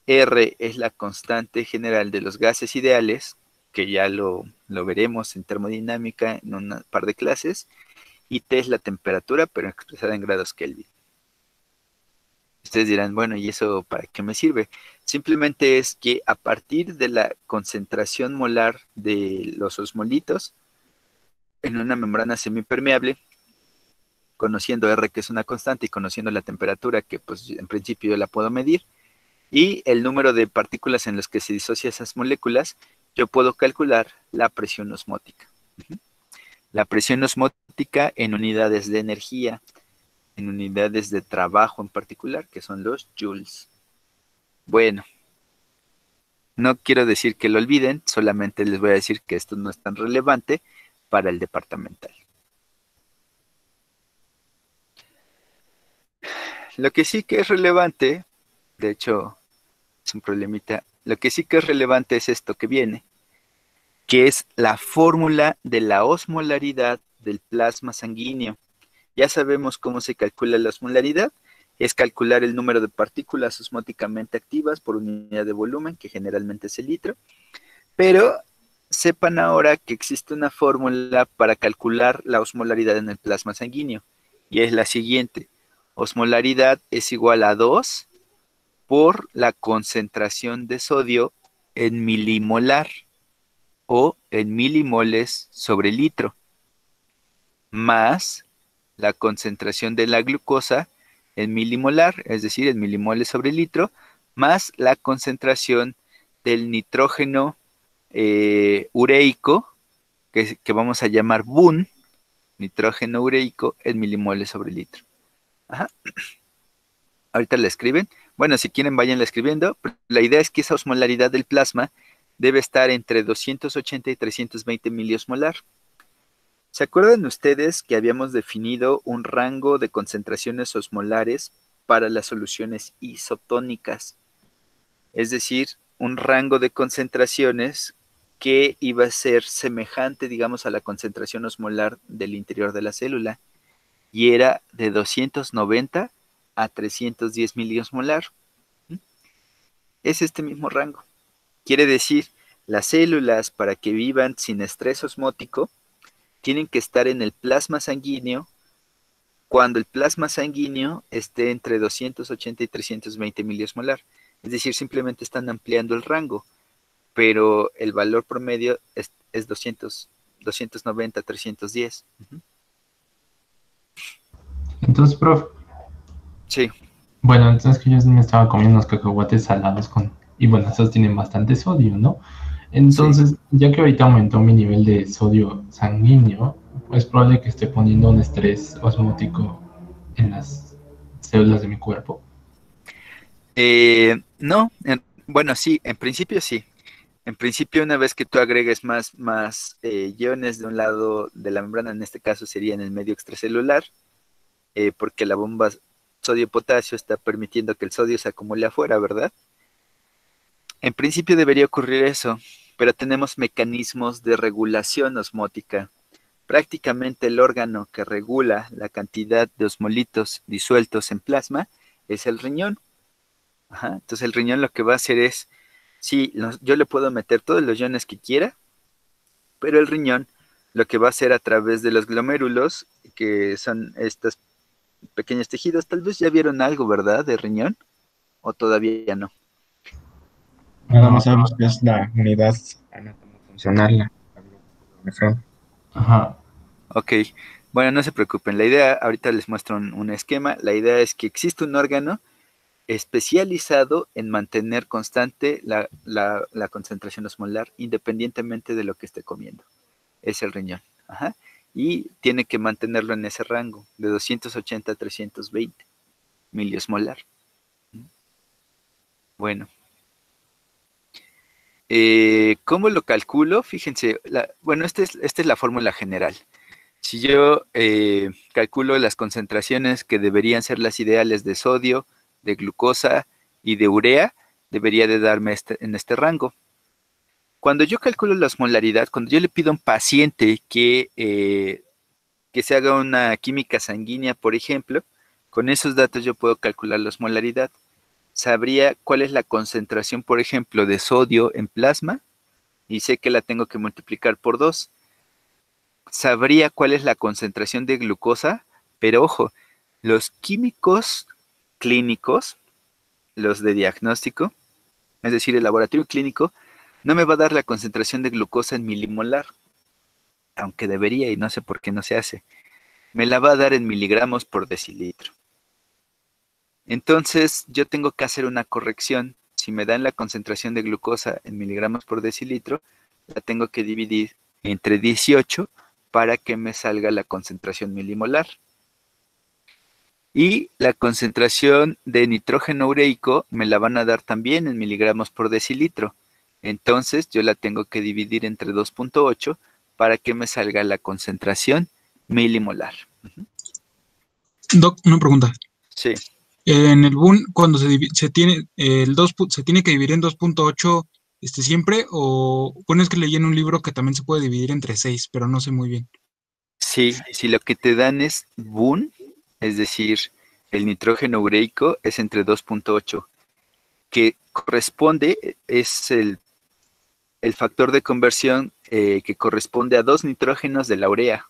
R es la constante general de los gases ideales, que ya lo veremos en termodinámica en un par de clases, y T es la temperatura, pero expresada en grados Kelvin. Ustedes dirán, bueno, ¿y eso para qué me sirve? Simplemente es que a partir de la concentración molar de los osmolitos en una membrana semipermeable, conociendo R, que es una constante, y conociendo la temperatura, que pues en principio yo la puedo medir, y el número de partículas en los que se disocian esas moléculas, yo puedo calcular la presión osmótica. La presión osmótica en unidades de energía, en unidades de trabajo en particular, que son los joules. Bueno, no quiero decir que lo olviden, solamente les voy a decir que esto no es tan relevante para el departamental. Lo que sí que es relevante, de hecho, es un problemita. Lo que sí que es relevante es esto que viene, que es la fórmula de la osmolaridad del plasma sanguíneo. Ya sabemos cómo se calcula la osmolaridad, es calcular el número de partículas osmóticamente activas por unidad de volumen, que generalmente es el litro, pero sepan ahora que existe una fórmula para calcular la osmolaridad en el plasma sanguíneo, y es la siguiente: osmolaridad es igual a 2 por la concentración de sodio en milimolar o en milimoles sobre litro, más la concentración de la glucosa en milimolar, es decir, en milimoles sobre litro, más la concentración del nitrógeno ureico, que vamos a llamar BUN, nitrógeno ureico en milimoles sobre litro. Ajá. Ahorita la escriben. Bueno, si quieren, vayanla escribiendo. La idea es que esa osmolaridad del plasma debe estar entre 280 y 320 miliosmolar. ¿Se acuerdan ustedes que habíamos definido un rango de concentraciones osmolares para las soluciones isotónicas? Es decir, un rango de concentraciones que iba a ser semejante, digamos, a la concentración osmolar del interior de la célula, y era de 290 a 310 miliosmolar. Es este mismo rango. Quiere decir, las células, para que vivan sin estrés osmótico, tienen que estar en el plasma sanguíneo cuando el plasma sanguíneo esté entre 280 y 320 miliosmolar. Es decir, simplemente están ampliando el rango, pero el valor promedio es 290, 310. Entonces, prof, Sí. bueno, entonces que yo me estaba comiendo unos cacahuates salados y bueno, esos tienen bastante sodio, ¿no? Entonces, ya que ahorita aumentó mi nivel de sodio sanguíneo, es probable que esté poniendo un estrés osmótico en las células de mi cuerpo. No, bueno, sí, en principio sí. En principio, una vez que tú agregues más iones de un lado de la membrana, en este caso sería en el medio extracelular, porque la bomba sodio-potasio está permitiendo que el sodio se acumule afuera, ¿verdad? En principio debería ocurrir eso, pero tenemos mecanismos de regulación osmótica. Prácticamente el órgano que regula la cantidad de osmolitos disueltos en plasma es el riñón. Ajá, entonces el riñón lo que va a hacer es, sí, yo le puedo meter todos los iones que quiera, pero el riñón lo que va a hacer a través de los glomérulos, que son estos pequeños tejidos, tal vez ya vieron algo, ¿verdad? De riñón, o todavía no. Nada No, más sabemos que es la unidad anatomofuncional, la nefrón. ajá. Ok, bueno, no se preocupen, la idea, ahorita les muestro un esquema, la idea es que existe un órgano especializado en mantener constante la concentración osmolar independientemente de lo que esté comiendo. Es el riñón. Ajá. Y tiene que mantenerlo en ese rango, de 280 a 320 miliosmolar. Bueno. ¿Cómo lo calculo? Fíjense, bueno, esta es la fórmula general. Si yo calculo las concentraciones que deberían ser las ideales de sodio, de glucosa y de urea, debería de darme en este rango. Cuando yo calculo la osmolaridad, cuando yo le pido a un paciente que se haga una química sanguínea, por ejemplo, con esos datos yo puedo calcular la osmolaridad. Sabría cuál es la concentración, por ejemplo, de sodio en plasma y sé que la tengo que multiplicar por 2. Sabría cuál es la concentración de glucosa, pero ojo, los químicos clínicos, los de diagnóstico, es decir, el laboratorio clínico, no me va a dar la concentración de glucosa en milimolar, aunque debería y no sé por qué no se hace. Me la va a dar en miligramos por decilitro. Entonces, yo tengo que hacer una corrección. Si me dan la concentración de glucosa en miligramos por decilitro, la tengo que dividir entre 18 para que me salga la concentración milimolar. Y la concentración de nitrógeno ureico me la van a dar también en miligramos por decilitro. Entonces, yo la tengo que dividir entre 2.8 para que me salga la concentración milimolar. Doc, una pregunta. Sí. En el BUN, cuando se tiene se tiene que dividir en 2.8 siempre, o bueno, es que leí en un libro que también se puede dividir entre 6, pero no sé muy bien. Sí, si lo que te dan es BUN, es decir, el nitrógeno ureico es entre 2.8, que corresponde, es el factor de conversión que corresponde a 2 nitrógenos de la urea.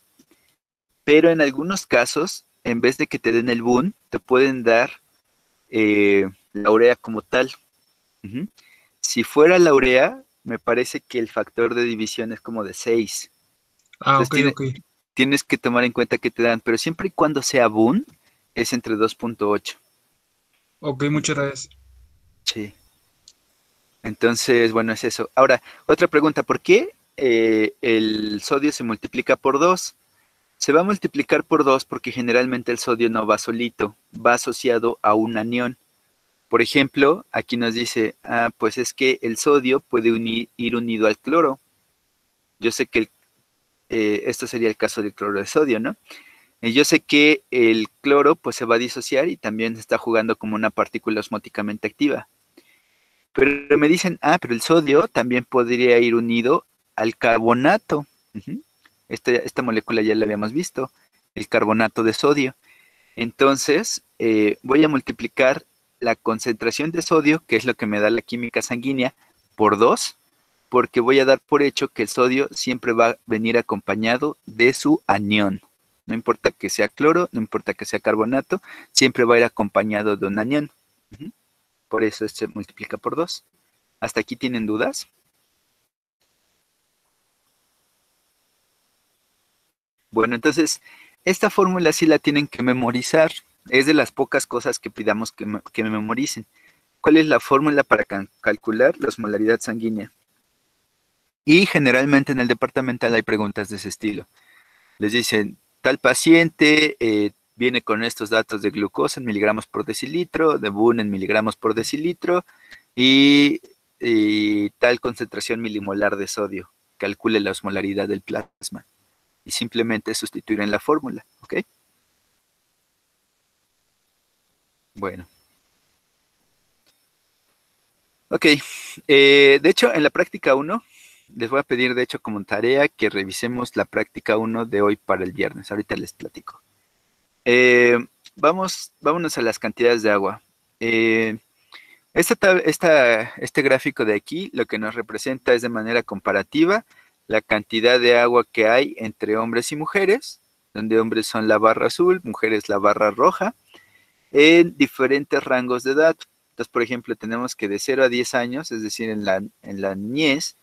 Pero en algunos casos, en vez de que te den el BUN, te pueden dar la urea como tal. Uh-huh. Si fuera la urea, me parece que el factor de división es como de 6. Ah, Entonces ok. tienes que tomar en cuenta que te dan, pero siempre y cuando sea BUN, es entre 2.8. Ok, muchas gracias. Sí. Entonces, bueno, es eso. Ahora, otra pregunta, ¿por qué el sodio se multiplica por 2? Se va a multiplicar por 2 porque generalmente el sodio no va solito, va asociado a un anión. Por ejemplo, aquí nos dice, pues es que el sodio puede ir unido al cloro. Yo sé que esto sería el caso del cloro de sodio, ¿no? Yo sé que el cloro pues se va a disociar y también está jugando como una partícula osmóticamente activa. Pero me dicen, pero el sodio también podría ir unido al carbonato. Uh-huh. Esta molécula ya la habíamos visto, el carbonato de sodio. Entonces, voy a multiplicar la concentración de sodio, que es lo que me da la química sanguínea, por 2, porque voy a dar por hecho que el sodio siempre va a venir acompañado de su anión. No importa que sea cloro, no importa que sea carbonato, siempre va a ir acompañado de un anión. Uh-huh. Por eso se multiplica por 2. ¿Hasta aquí tienen dudas? Bueno, entonces, esta fórmula sí la tienen que memorizar. Es de las pocas cosas que pidamos que me memoricen. ¿Cuál es la fórmula para calcular la osmolaridad sanguínea? Y generalmente en el departamental hay preguntas de ese estilo. Les dicen, tal paciente viene con estos datos de glucosa en miligramos por decilitro, de BUN en miligramos por decilitro y tal concentración milimolar de sodio. Calcule la osmolaridad del plasma. Y simplemente sustituir en la fórmula, ¿ok? Bueno. Ok, de hecho, en la práctica 1, les voy a pedir, de hecho, como tarea que revisemos la práctica 1 de hoy para el viernes. Ahorita les platico. Vámonos a las cantidades de agua. Este gráfico de aquí lo que nos representa es de manera comparativa la cantidad de agua que hay entre hombres y mujeres, donde hombres son la barra azul, mujeres la barra roja, en diferentes rangos de edad. Entonces, por ejemplo, tenemos que de 0 a 10 años, es decir, en la niñez,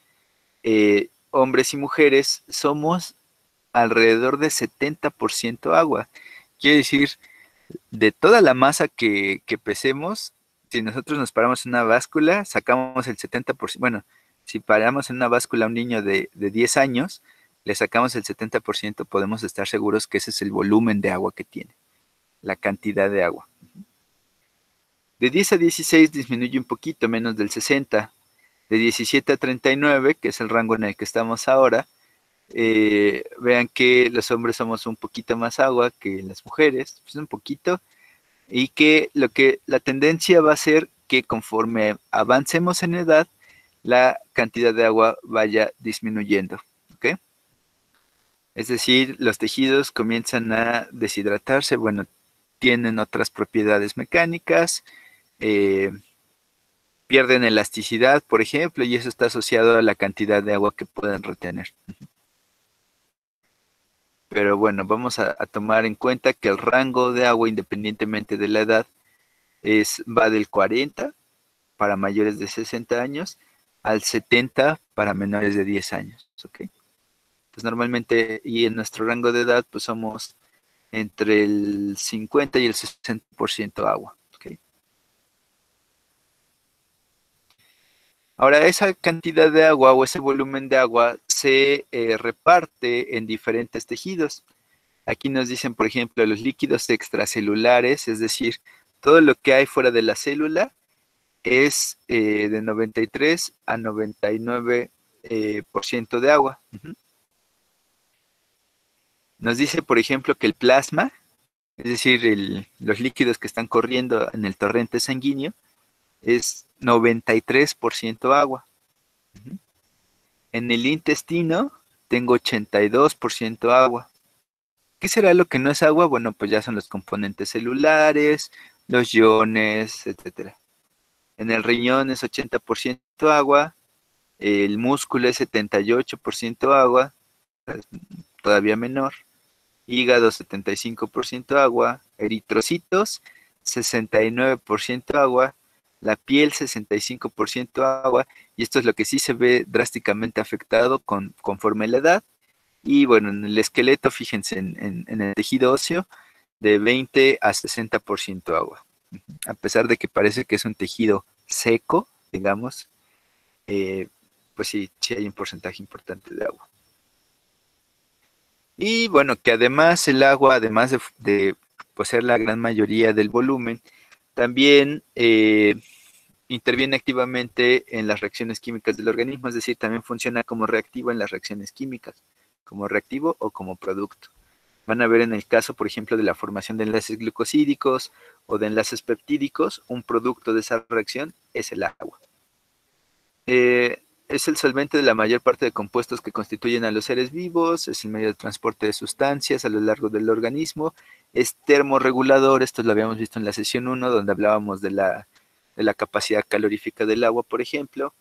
hombres y mujeres somos alrededor de 70% agua. Quiere decir, de toda la masa que pesemos, si nosotros nos paramos en una báscula, sacamos el 70%. Bueno, si paramos en una báscula a un niño de 10 años, le sacamos el 70%, podemos estar seguros que ese es el volumen de agua que tiene, la cantidad de agua. De 10 a 16 disminuye un poquito, menos del 60. De 17 a 39, que es el rango en el que estamos ahora, vean que los hombres somos un poquito más agua que las mujeres, pues un poquito, y que la tendencia va a ser que conforme avancemos en edad, la cantidad de agua vaya disminuyendo, ¿ok? Es decir, los tejidos comienzan a deshidratarse, bueno, tienen otras propiedades mecánicas, pierden elasticidad, por ejemplo, y eso está asociado a la cantidad de agua que pueden retener. Pero bueno, vamos a tomar en cuenta que el rango de agua, independientemente de la edad, va del 40 para mayores de 60 años al 70 para menores de 10 años, ¿ok? Pues normalmente, y en nuestro rango de edad, pues somos entre el 50 y el 60% agua, ¿ok? Ahora, esa cantidad de agua o ese volumen de agua se reparte en diferentes tejidos. Aquí nos dicen, por ejemplo, los líquidos extracelulares, es decir, todo lo que hay fuera de la célula es de 93 a 99% de agua. Nos dice, por ejemplo, que el plasma, es decir, los líquidos que están corriendo en el torrente sanguíneo, es 93% agua. En el intestino tengo 82% agua. ¿Qué será lo que no es agua? Bueno, pues ya son los componentes celulares, los iones, etc. En el riñón es 80% agua, el músculo es 78% agua, todavía menor, hígado 75% agua, eritrocitos 69% agua, la piel 65% agua, y esto es lo que sí se ve drásticamente afectado conforme la edad. Y bueno, en el esqueleto, fíjense, en el tejido óseo, de 20 a 60% agua. A pesar de que parece que es un tejido seco, digamos, pues sí hay un porcentaje importante de agua. Y bueno, que además el agua, además de poseer la gran mayoría del volumen, también interviene activamente en las reacciones químicas del organismo, es decir, también funciona como reactivo en las reacciones químicas, como reactivo o como producto. Van a ver en el caso, por ejemplo, de la formación de enlaces glucosídicos o de enlaces peptídicos, un producto de esa reacción es el agua. Es el solvente de la mayor parte de compuestos que constituyen a los seres vivos, es el medio de transporte de sustancias a lo largo del organismo, es termorregulador, esto lo habíamos visto en la sesión 1, donde hablábamos de la capacidad calorífica del agua, por ejemplo,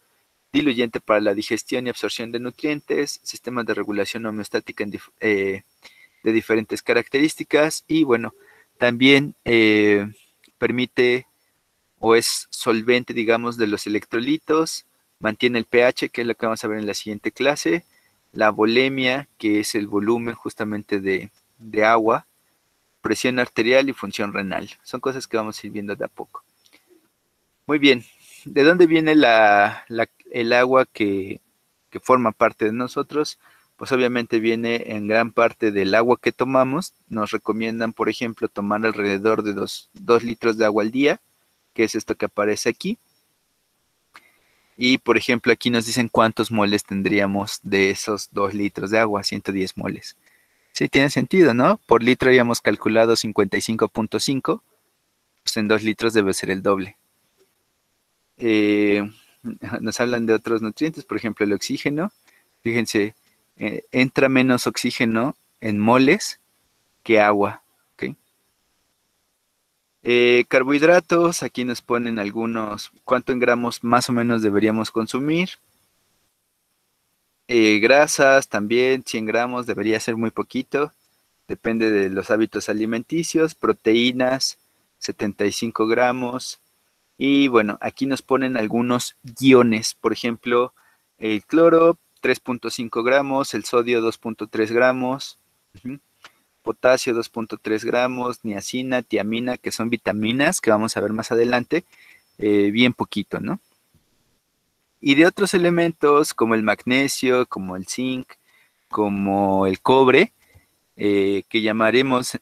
diluyente para la digestión y absorción de nutrientes, sistemas de regulación homeostática de diferentes características, y bueno, también permite o es solvente, digamos, de los electrolitos, mantiene el pH, que es lo que vamos a ver en la siguiente clase, la volemia, que es el volumen justamente de agua, presión arterial y función renal. Son cosas que vamos a ir viendo de a poco. Muy bien, ¿de dónde viene el agua que forma parte de nosotros? Pues obviamente viene en gran parte del agua que tomamos. Nos recomiendan, por ejemplo, tomar alrededor de 2 litros de agua al día, que es esto que aparece aquí. Y, por ejemplo, aquí nos dicen cuántos moles tendríamos de esos 2 litros de agua, 110 moles. Sí, tiene sentido, ¿no? Por litro habíamos calculado 55.5, pues en 2 litros debe ser el doble. nos hablan de otros nutrientes, por ejemplo, el oxígeno. Fíjense, entra menos oxígeno en moles que agua. ¿Ok? Carbohidratos, aquí nos ponen algunos, cuánto en gramos más o menos deberíamos consumir. Grasas también, 100 gramos, debería ser muy poquito, depende de los hábitos alimenticios. Proteínas, 75 gramos. Y bueno, aquí nos ponen algunos iones, por ejemplo, el cloro, 3.5 gramos, el sodio, 2.3 gramos, potasio, 2.3 gramos, niacina, tiamina, que son vitaminas que vamos a ver más adelante, bien poquito, ¿no? Y de otros elementos como el magnesio, como el zinc, como el cobre, que llamaremos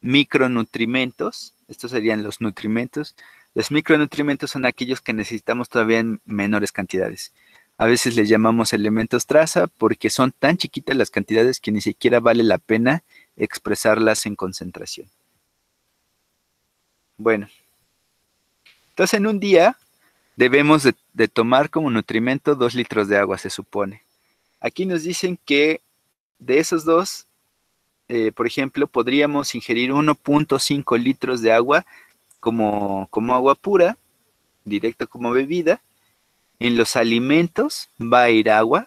micronutrimentos. Estos serían los nutrimentos. Los micronutrimentos son aquellos que necesitamos todavía en menores cantidades. A veces les llamamos elementos traza porque son tan chiquitas las cantidades que ni siquiera vale la pena expresarlas en concentración. Bueno, entonces en un día debemos de tomar como nutrimento 2 litros de agua, se supone. Aquí nos dicen que de esos dos, por ejemplo, podríamos ingerir 1.5 litros de agua como agua pura, directo como bebida. En los alimentos va a ir agua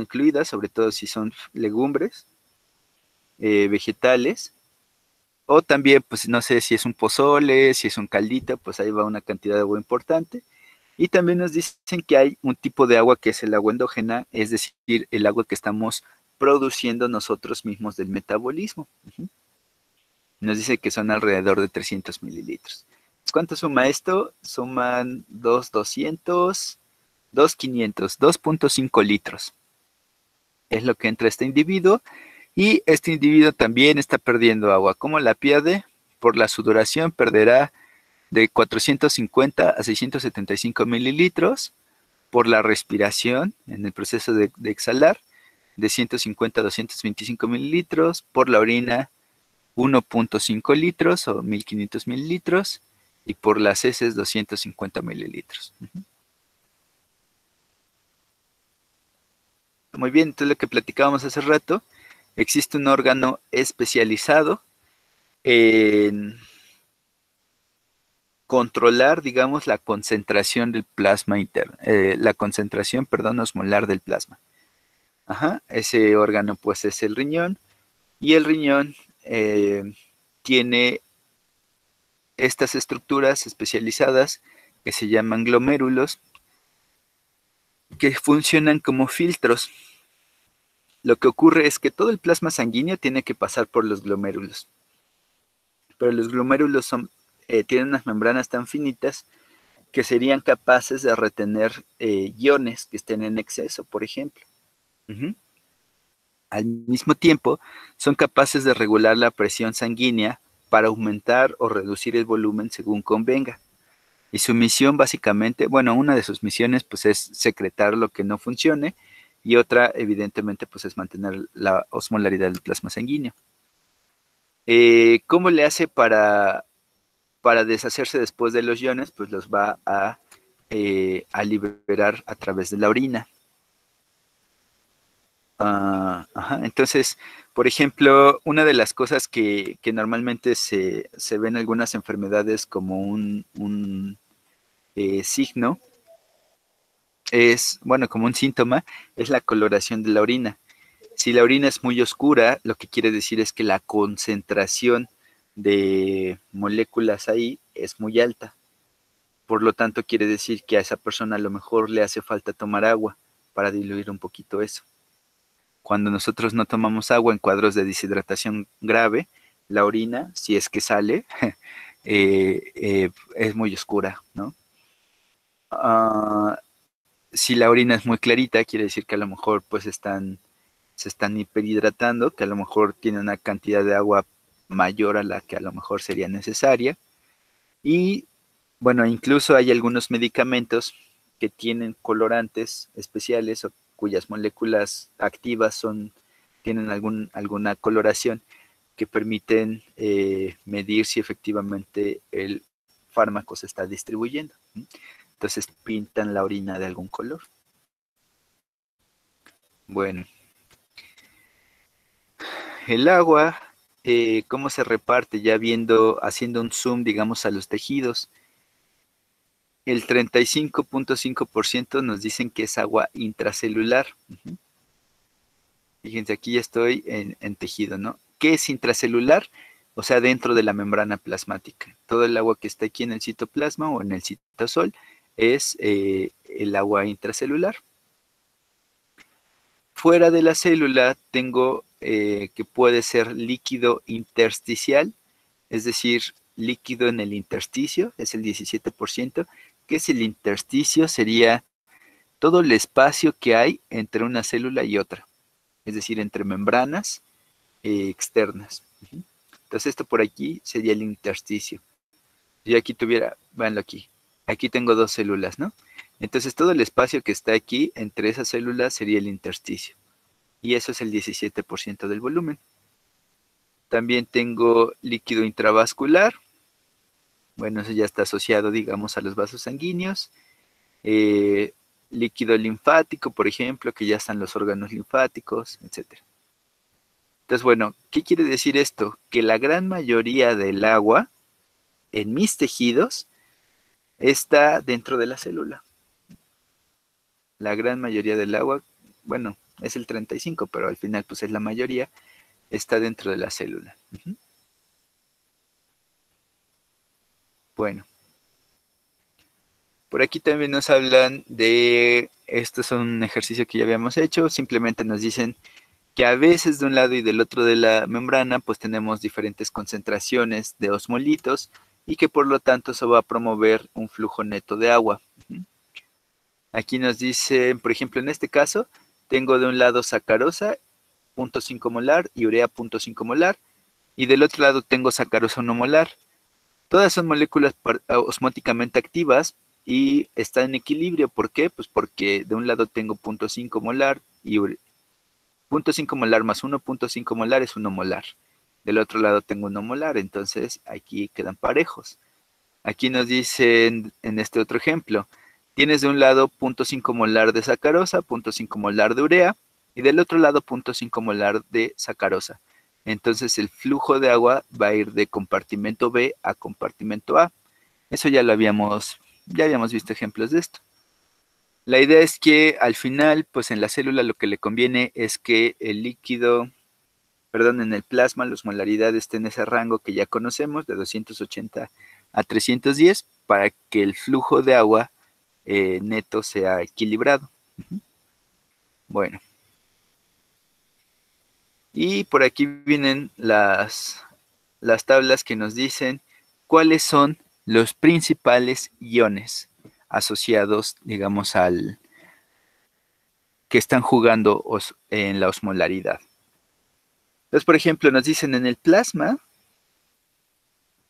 incluida, sobre todo si son legumbres, vegetales, o también, pues no sé si es un pozole, si es un caldito, pues ahí va una cantidad de agua importante. Y también nos dicen que hay un tipo de agua que es el agua endógena, es decir, el agua que estamos produciendo nosotros mismos del metabolismo. Nos dice que son alrededor de 300 mililitros. ¿Cuánto suma esto? Suman 2.200, 2.500, 2.5 litros. Es lo que entra este individuo. Y este individuo también está perdiendo agua. ¿Cómo la pierde? Por la sudoración perderá de 450 a 675 mililitros. Por la respiración, en el proceso de exhalar, de 150 a 225 mililitros. Por la orina, 1.5 litros o 1.500 mililitros. Y por las heces, 250 mililitros. Muy bien, entonces lo que platicábamos hace rato, existe un órgano especializado en controlar, digamos, la concentración del plasma interno, la concentración, perdón, osmolar del plasma. Ese órgano pues es el riñón, y el riñón tiene estas estructuras especializadas que se llaman glomérulos, que funcionan como filtros. Lo que ocurre es que todo el plasma sanguíneo tiene que pasar por los glomérulos. Pero los glomérulos tienen unas membranas tan finitas que serían capaces de retener iones que estén en exceso, por ejemplo. Al mismo tiempo, son capaces de regular la presión sanguínea para aumentar o reducir el volumen según convenga. Y su misión básicamente, bueno, una de sus misiones pues es secretar lo que no funcione, y otra evidentemente pues es mantener la osmolaridad del plasma sanguíneo. ¿Cómo le hace para deshacerse después de los iones? Pues los va a liberar a través de la orina. Entonces, por ejemplo, una de las cosas que normalmente se ve en algunas enfermedades como un signo, como un síntoma, es la coloración de la orina. Si la orina es muy oscura, lo que quiere decir es que la concentración de moléculas ahí es muy alta. Por lo tanto, quiere decir que a esa persona a lo mejor le hace falta tomar agua para diluir un poquito eso. Cuando nosotros no tomamos agua en cuadros de deshidratación grave, la orina, si es que sale, es muy oscura, ¿no? Si la orina es muy clarita, quiere decir que a lo mejor pues se están hiperhidratando, que a lo mejor tiene una cantidad de agua mayor a la que a lo mejor sería necesaria. Y bueno, incluso hay algunos medicamentos que tienen colorantes especiales o cuyas moléculas activas tienen alguna coloración que permiten medir si efectivamente el fármaco se está distribuyendo. Entonces pintan la orina de algún color. Bueno. El agua, ¿cómo se reparte? Ya haciendo un zoom, digamos, a los tejidos. El 35.5% nos dicen que es agua intracelular. Fíjense, aquí ya estoy en tejido, ¿no? ¿Qué es intracelular? O sea, dentro de la membrana plasmática. Todo el agua que está aquí en el citoplasma o en el citosol es el agua intracelular. Fuera de la célula tengo que puede ser líquido intersticial, es decir, líquido en el intersticio, es el 17%. ¿Qué es el intersticio? Sería todo el espacio que hay entre una célula y otra, es decir, entre membranas externas. Entonces esto por aquí sería el intersticio. Yo aquí tuviera, véanlo aquí tengo dos células, ¿no? Entonces todo el espacio que está aquí entre esas células sería el intersticio. Y eso es el 17% del volumen. También tengo líquido intravascular. Bueno, eso ya está asociado, digamos, a los vasos sanguíneos. Líquido linfático, por ejemplo, que ya están los órganos linfáticos, etc. Entonces, bueno, ¿qué quiere decir esto? Que la gran mayoría del agua en mis tejidos está dentro de la célula. La gran mayoría del agua, bueno, es el 35, pero al final pues es la mayoría, está dentro de la célula. Bueno. Por aquí también nos hablan de, esto es un ejercicio que ya habíamos hecho, simplemente nos dicen que a veces de un lado y del otro de la membrana pues tenemos diferentes concentraciones de osmolitos y que por lo tanto eso va a promover un flujo neto de agua. Aquí nos dicen, por ejemplo, en este caso, tengo de un lado sacarosa, 0.5 molar, y urea, 0.5 molar, y del otro lado tengo sacarosa 1 molar. Todas son moléculas osmóticamente activas y están en equilibrio. ¿Por qué? Pues porque de un lado tengo 0.5 molar y 0.5 molar más 1.5 molar es 1 molar. Del otro lado tengo 1 molar, entonces aquí quedan parejos. Aquí nos dicen en este otro ejemplo, tienes de un lado 0.5 molar de sacarosa, 0.5 molar de urea, y del otro lado 0.5 molar de sacarosa. Entonces el flujo de agua va a ir de compartimento B a compartimento A. Eso ya habíamos visto ejemplos de esto. La idea es que al final, pues en la célula lo que le conviene es que el líquido, en el plasma, las molaridades estén en ese rango que ya conocemos, de 280 a 310, para que el flujo de agua neto sea equilibrado. Bueno. Y por aquí vienen las tablas que nos dicen cuáles son los principales iones asociados, digamos, al que están jugando en la osmolaridad. Entonces, por ejemplo, nos dicen en el plasma,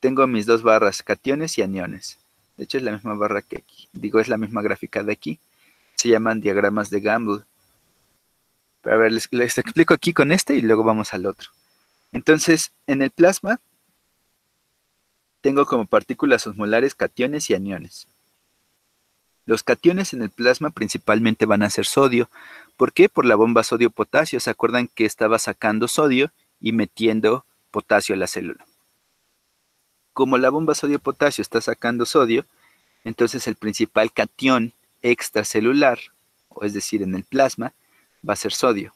tengo mis dos barras, cationes y aniones. De hecho, es la misma barra que aquí. Digo, es la misma gráfica de aquí. Se llaman diagramas de Gamble. Pero a ver, les explico aquí con este y luego vamos al otro. Entonces, en el plasma, tengo como partículas osmolares cationes y aniones. Los cationes en el plasma principalmente van a ser sodio. ¿Por qué? Por la bomba sodio-potasio. ¿Se acuerdan que estaba sacando sodio y metiendo potasio a la célula? Como la bomba sodio-potasio está sacando sodio, entonces el principal catión extracelular, o es decir, en el plasma, va a ser sodio.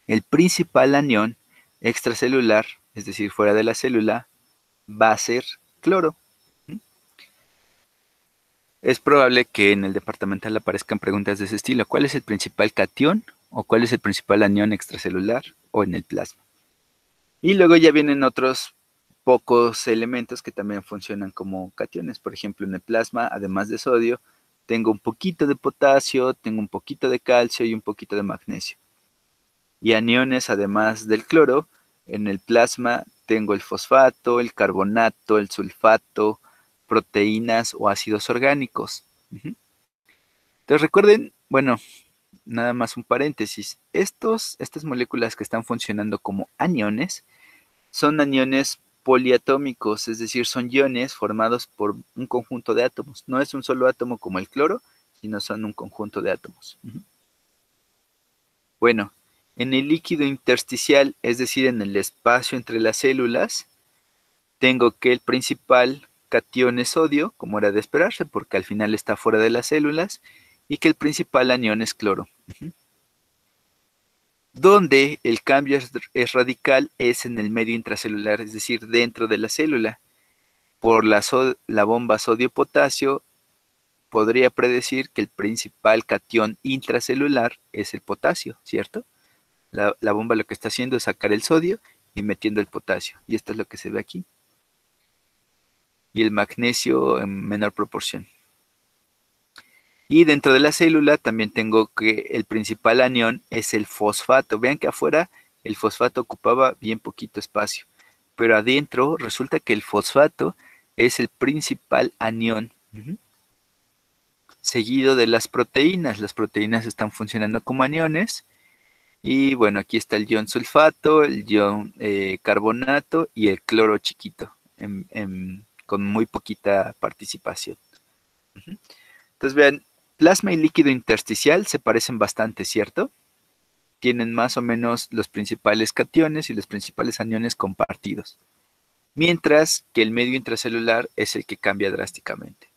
El principal anión extracelular, es decir, fuera de la célula, va a ser cloro. Es probable que en el departamental aparezcan preguntas de ese estilo. ¿Cuál es el principal catión o cuál es el principal anión extracelular o en el plasma? Y luego ya vienen otros pocos elementos que también funcionan como cationes. Por ejemplo, en el plasma, además de sodio, tengo un poquito de potasio, tengo un poquito de calcio y un poquito de magnesio. Y aniones, además del cloro, en el plasma tengo el fosfato, el carbonato, el sulfato, proteínas o ácidos orgánicos. Entonces recuerden, bueno, nada más un paréntesis, estas moléculas que están funcionando como aniones son aniones poliatómicos, es decir, son iones formados por un conjunto de átomos. No es un solo átomo como el cloro, sino son un conjunto de átomos. Bueno, en el líquido intersticial, es decir, en el espacio entre las células, tengo que el principal catión es sodio, como era de esperarse, porque al final está fuera de las células, y que el principal anión es cloro. Donde el cambio es radical es en el medio intracelular, es decir, dentro de la célula. Por la bomba sodio-potasio, podría predecir que el principal catión intracelular es el potasio, ¿cierto? La bomba lo que está haciendo es sacar el sodio y metiendo el potasio. Y esto es lo que se ve aquí. Y el magnesio en menor proporción. Y dentro de la célula también tengo que el principal anión es el fosfato. Vean que afuera el fosfato ocupaba bien poquito espacio. Pero adentro resulta que el fosfato es el principal anión. Seguido de las proteínas. Las proteínas están funcionando como aniones. Y bueno, aquí está el ion sulfato, el ion carbonato y el cloro chiquito, con muy poquita participación. Entonces vean, plasma y líquido intersticial se parecen bastante, ¿cierto? Tienen más o menos los principales cationes y los principales aniones compartidos. Mientras que el medio intracelular es el que cambia drásticamente.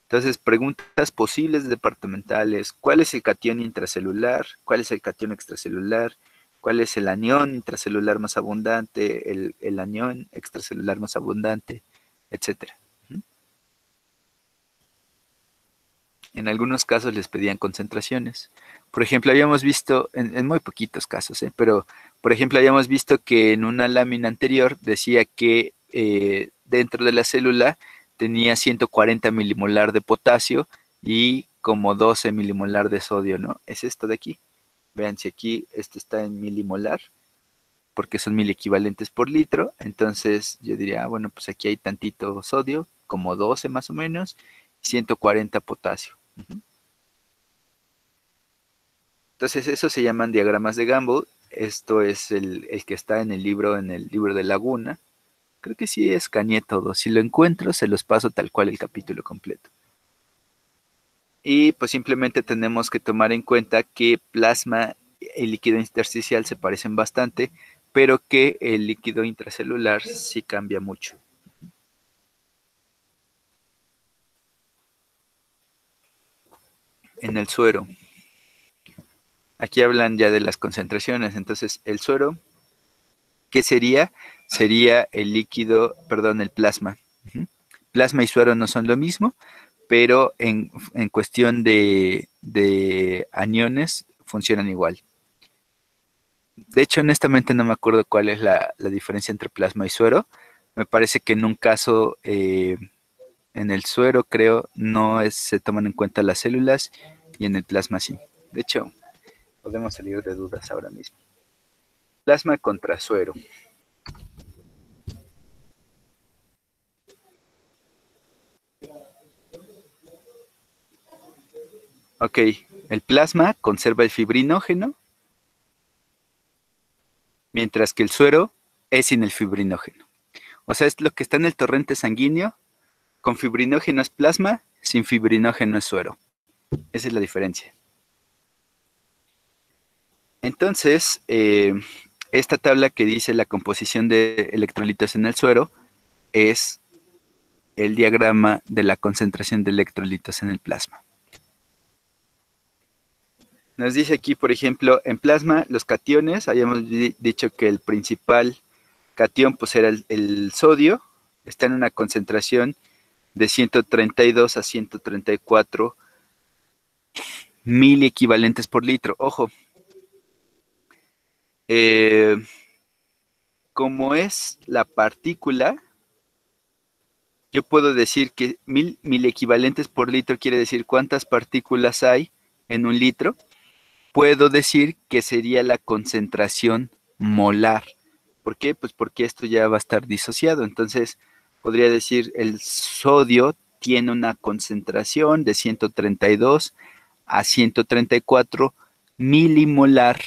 Entonces, preguntas posibles departamentales. ¿Cuál es el catión intracelular? ¿Cuál es el catión extracelular? ¿Cuál es el anión intracelular más abundante? El anión extracelular más abundante, etcétera. En algunos casos les pedían concentraciones. Por ejemplo, habíamos visto, en muy poquitos casos, pero por ejemplo, habíamos visto que en una lámina anterior decía que dentro de la célula tenía 140 milimolar de potasio y como 12 milimolar de sodio, ¿no? Es esto de aquí. Vean si aquí esto está en milimolar, porque son 1000 equivalentes por litro. Entonces yo diría, bueno, pues aquí hay tantito sodio, como 12 más o menos, 140 potasio. Entonces eso se llaman diagramas de Gumbel. Esto es el que está en el libro de Laguna. Creo que sí escaneé todo. Si lo encuentro, se los paso tal cual el capítulo completo. Y pues simplemente tenemos que tomar en cuenta que plasma y líquido intersticial se parecen bastante, pero que el líquido intracelular sí cambia mucho. En el suero. Aquí hablan ya de las concentraciones. Entonces, el suero, ¿qué sería? Sería el líquido, perdón, el plasma. Plasma y suero no son lo mismo, pero en cuestión de aniones funcionan igual. De hecho, honestamente no me acuerdo cuál es la diferencia entre plasma y suero. Me parece que en un caso, en el suero, creo, no se toman en cuenta las células y en el plasma sí. De hecho, podemos salir de dudas ahora mismo. Plasma contra suero. Ok, el plasma conserva el fibrinógeno, mientras que el suero es sin el fibrinógeno. O sea, es lo que está en el torrente sanguíneo, con fibrinógeno es plasma, sin fibrinógeno es suero. Esa es la diferencia. Entonces, esta tabla que dice la composición de electrolitos en el suero es el diagrama de la concentración de electrolitos en el plasma. Nos dice aquí, por ejemplo, en plasma, los cationes, habíamos dicho que el principal catión pues era el sodio, está en una concentración de 132 a 134 mil equivalentes por litro. Ojo, como es la partícula, yo puedo decir que mil equivalentes por litro quiere decir cuántas partículas hay en un litro. Puedo decir que sería la concentración molar. ¿Por qué? Pues porque esto ya va a estar disociado. Entonces, podría decir el sodio tiene una concentración de 132 a 134 milimolar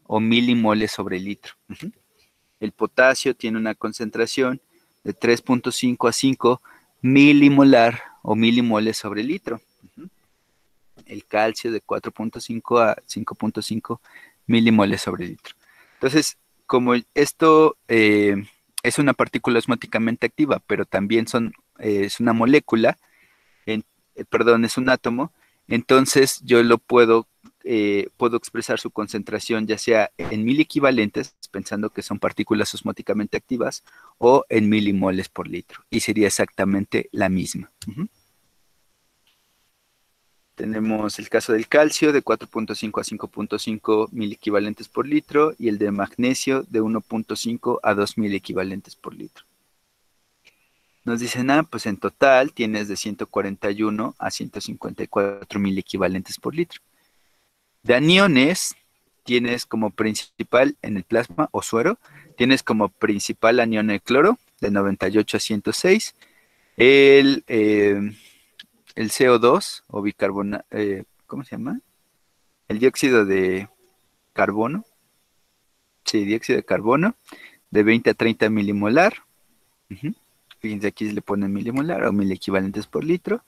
o milimoles sobre litro. El potasio tiene una concentración de 3.5 a 5 milimolar o milimoles sobre litro. El calcio de 4.5 a 5.5 milimoles sobre litro. Entonces, como esto es una partícula osmóticamente activa, pero también es una molécula, perdón, es un átomo, entonces yo puedo expresar su concentración ya sea en mil equivalentes, pensando que son partículas osmóticamente activas, o en milimoles por litro, y sería exactamente la misma. Tenemos el caso del calcio de 4.5 a 5.5 mil equivalentes por litro y el de magnesio de 1.5 a 2.000 equivalentes por litro. Nos dicen, pues en total tienes de 141 a 154 mil equivalentes por litro. De aniones, tienes como principal en el plasma o suero, tienes como principal anión el cloro de 98 a 106, el CO2 o bicarbonato, ¿cómo se llama? El dióxido de carbono, sí, dióxido de carbono, de 20 a 30 milimolar. Fíjense, aquí se le pone milimolar o mil equivalentes por litro.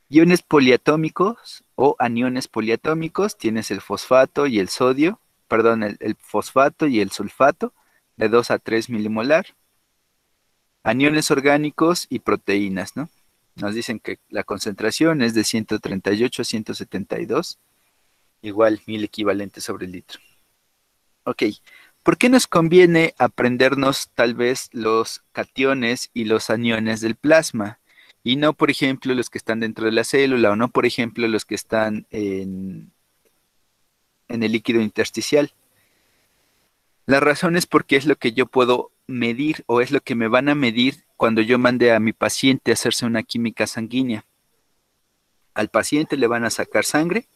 Iones poliatómicos o aniones poliatómicos, tienes el fosfato y el sodio, perdón, el fosfato y el sulfato, de 2 a 3 milimolar. Aniones orgánicos y proteínas, ¿no? Nos dicen que la concentración es de 138 a 172, igual 1000 equivalentes sobre el litro. Ok, ¿por qué nos conviene aprendernos tal vez los cationes y los aniones del plasma? Y no, por ejemplo, los que están dentro de la célula, o no, por ejemplo, los que están en el líquido intersticial. La razón es porque es lo que yo puedo medir, o es lo que me van a medir cuando yo mande a mi paciente a hacerse una química sanguínea. Al paciente le van a sacar sangre,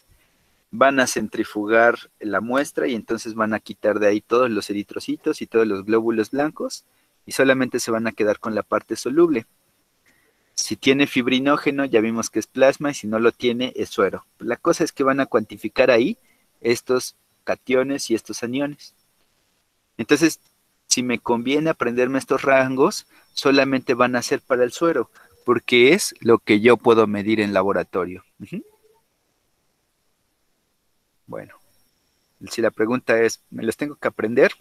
van a centrifugar la muestra y entonces van a quitar de ahí todos los eritrocitos y todos los glóbulos blancos y solamente se van a quedar con la parte soluble. Si tiene fibrinógeno, ya vimos que es plasma, y si no lo tiene, es suero. La cosa es que van a cuantificar ahí estos cationes y estos aniones. Entonces, si me conviene aprenderme estos rangos, solamente van a ser para el suero, porque es lo que yo puedo medir en laboratorio. Bueno, si la pregunta es, ¿me los tengo que aprender?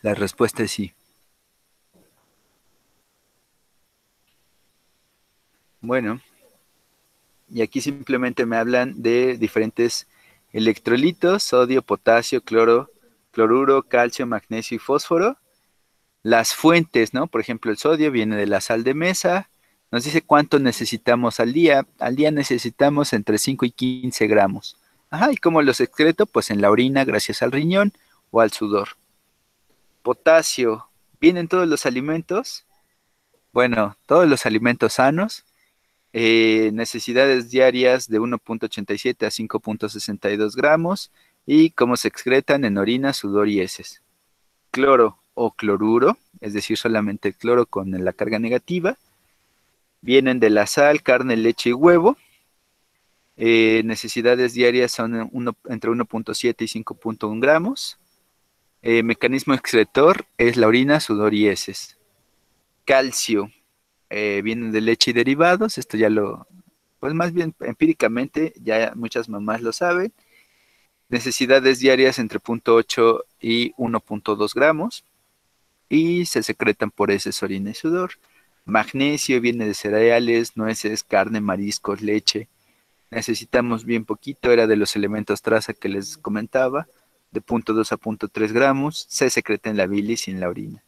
La respuesta es sí. Bueno, y aquí simplemente me hablan de diferentes electrolitos: sodio, potasio, cloruro, calcio, magnesio y fósforo. Las fuentes, ¿no? Por ejemplo, el sodio viene de la sal de mesa. Nos dice cuánto necesitamos al día. Al día necesitamos entre 5 y 15 gramos. ¿Y cómo los excreto? Pues en la orina, gracias al riñón o al sudor. Potasio, ¿vienen todos los alimentos? Bueno, todos los alimentos sanos. Necesidades diarias de 1.87 a 5.62 gramos. Y cómo se excretan en orina, sudor y heces. Cloro o cloruro, es decir, solamente el cloro con la carga negativa. Vienen de la sal, carne, leche y huevo. Necesidades diarias son entre 1.7 y 5.1 gramos. Mecanismo excretor es la orina, sudor y heces. Calcio, vienen de leche y derivados. Esto ya pues más bien empíricamente, ya muchas mamás lo saben. Necesidades diarias entre 0.8 y 1.2 gramos. Y se secretan por heces, orina y sudor. Magnesio viene de cereales, nueces, carne, mariscos, leche. Necesitamos bien poquito, era de los elementos traza que les comentaba, de 0.2 a 0.3 gramos, se secreta en la bilis y en la orina.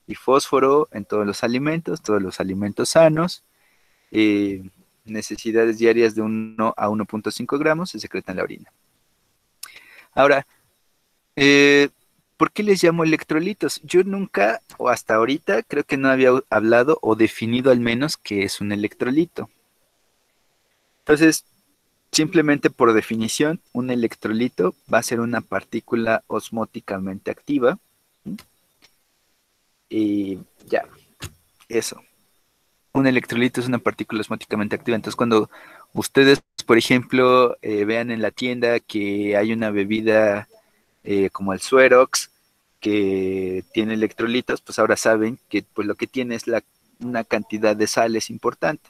Y fósforo en todos los alimentos sanos, necesidades diarias de 1 a 1.5 gramos, se secreta en la orina. Ahora, ¿por qué les llamo electrolitos? Yo nunca, o hasta ahorita, creo que no había hablado o definido al menos qué es un electrolito. Entonces, simplemente por definición, un electrolito va a ser una partícula osmóticamente activa. Y ya, eso. Un electrolito es una partícula osmóticamente activa. Entonces, cuando ustedes, por ejemplo, vean en la tienda que hay una bebida como el Suerox, que tiene electrolitos, pues ahora saben que pues lo que tiene es una cantidad de sales importante,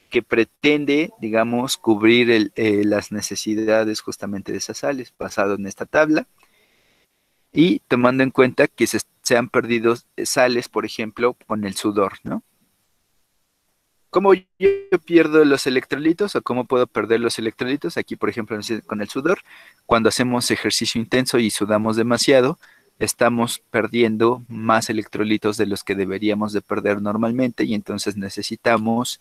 que pretende, digamos, cubrir las necesidades justamente de esas sales, basado en esta tabla, y tomando en cuenta que se han perdido sales, por ejemplo, con el sudor, ¿no? ¿Cómo yo pierdo los electrolitos o cómo puedo perder los electrolitos? Aquí, por ejemplo, con el sudor, cuando hacemos ejercicio intenso y sudamos demasiado, estamos perdiendo más electrolitos de los que deberíamos de perder normalmente y entonces necesitamos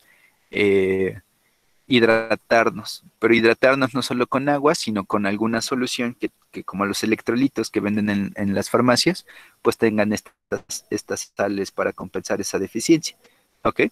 hidratarnos. Pero hidratarnos no solo con agua, sino con alguna solución que como los electrolitos que venden en las farmacias, pues tengan estas sales para compensar esa deficiencia. ¿Ok?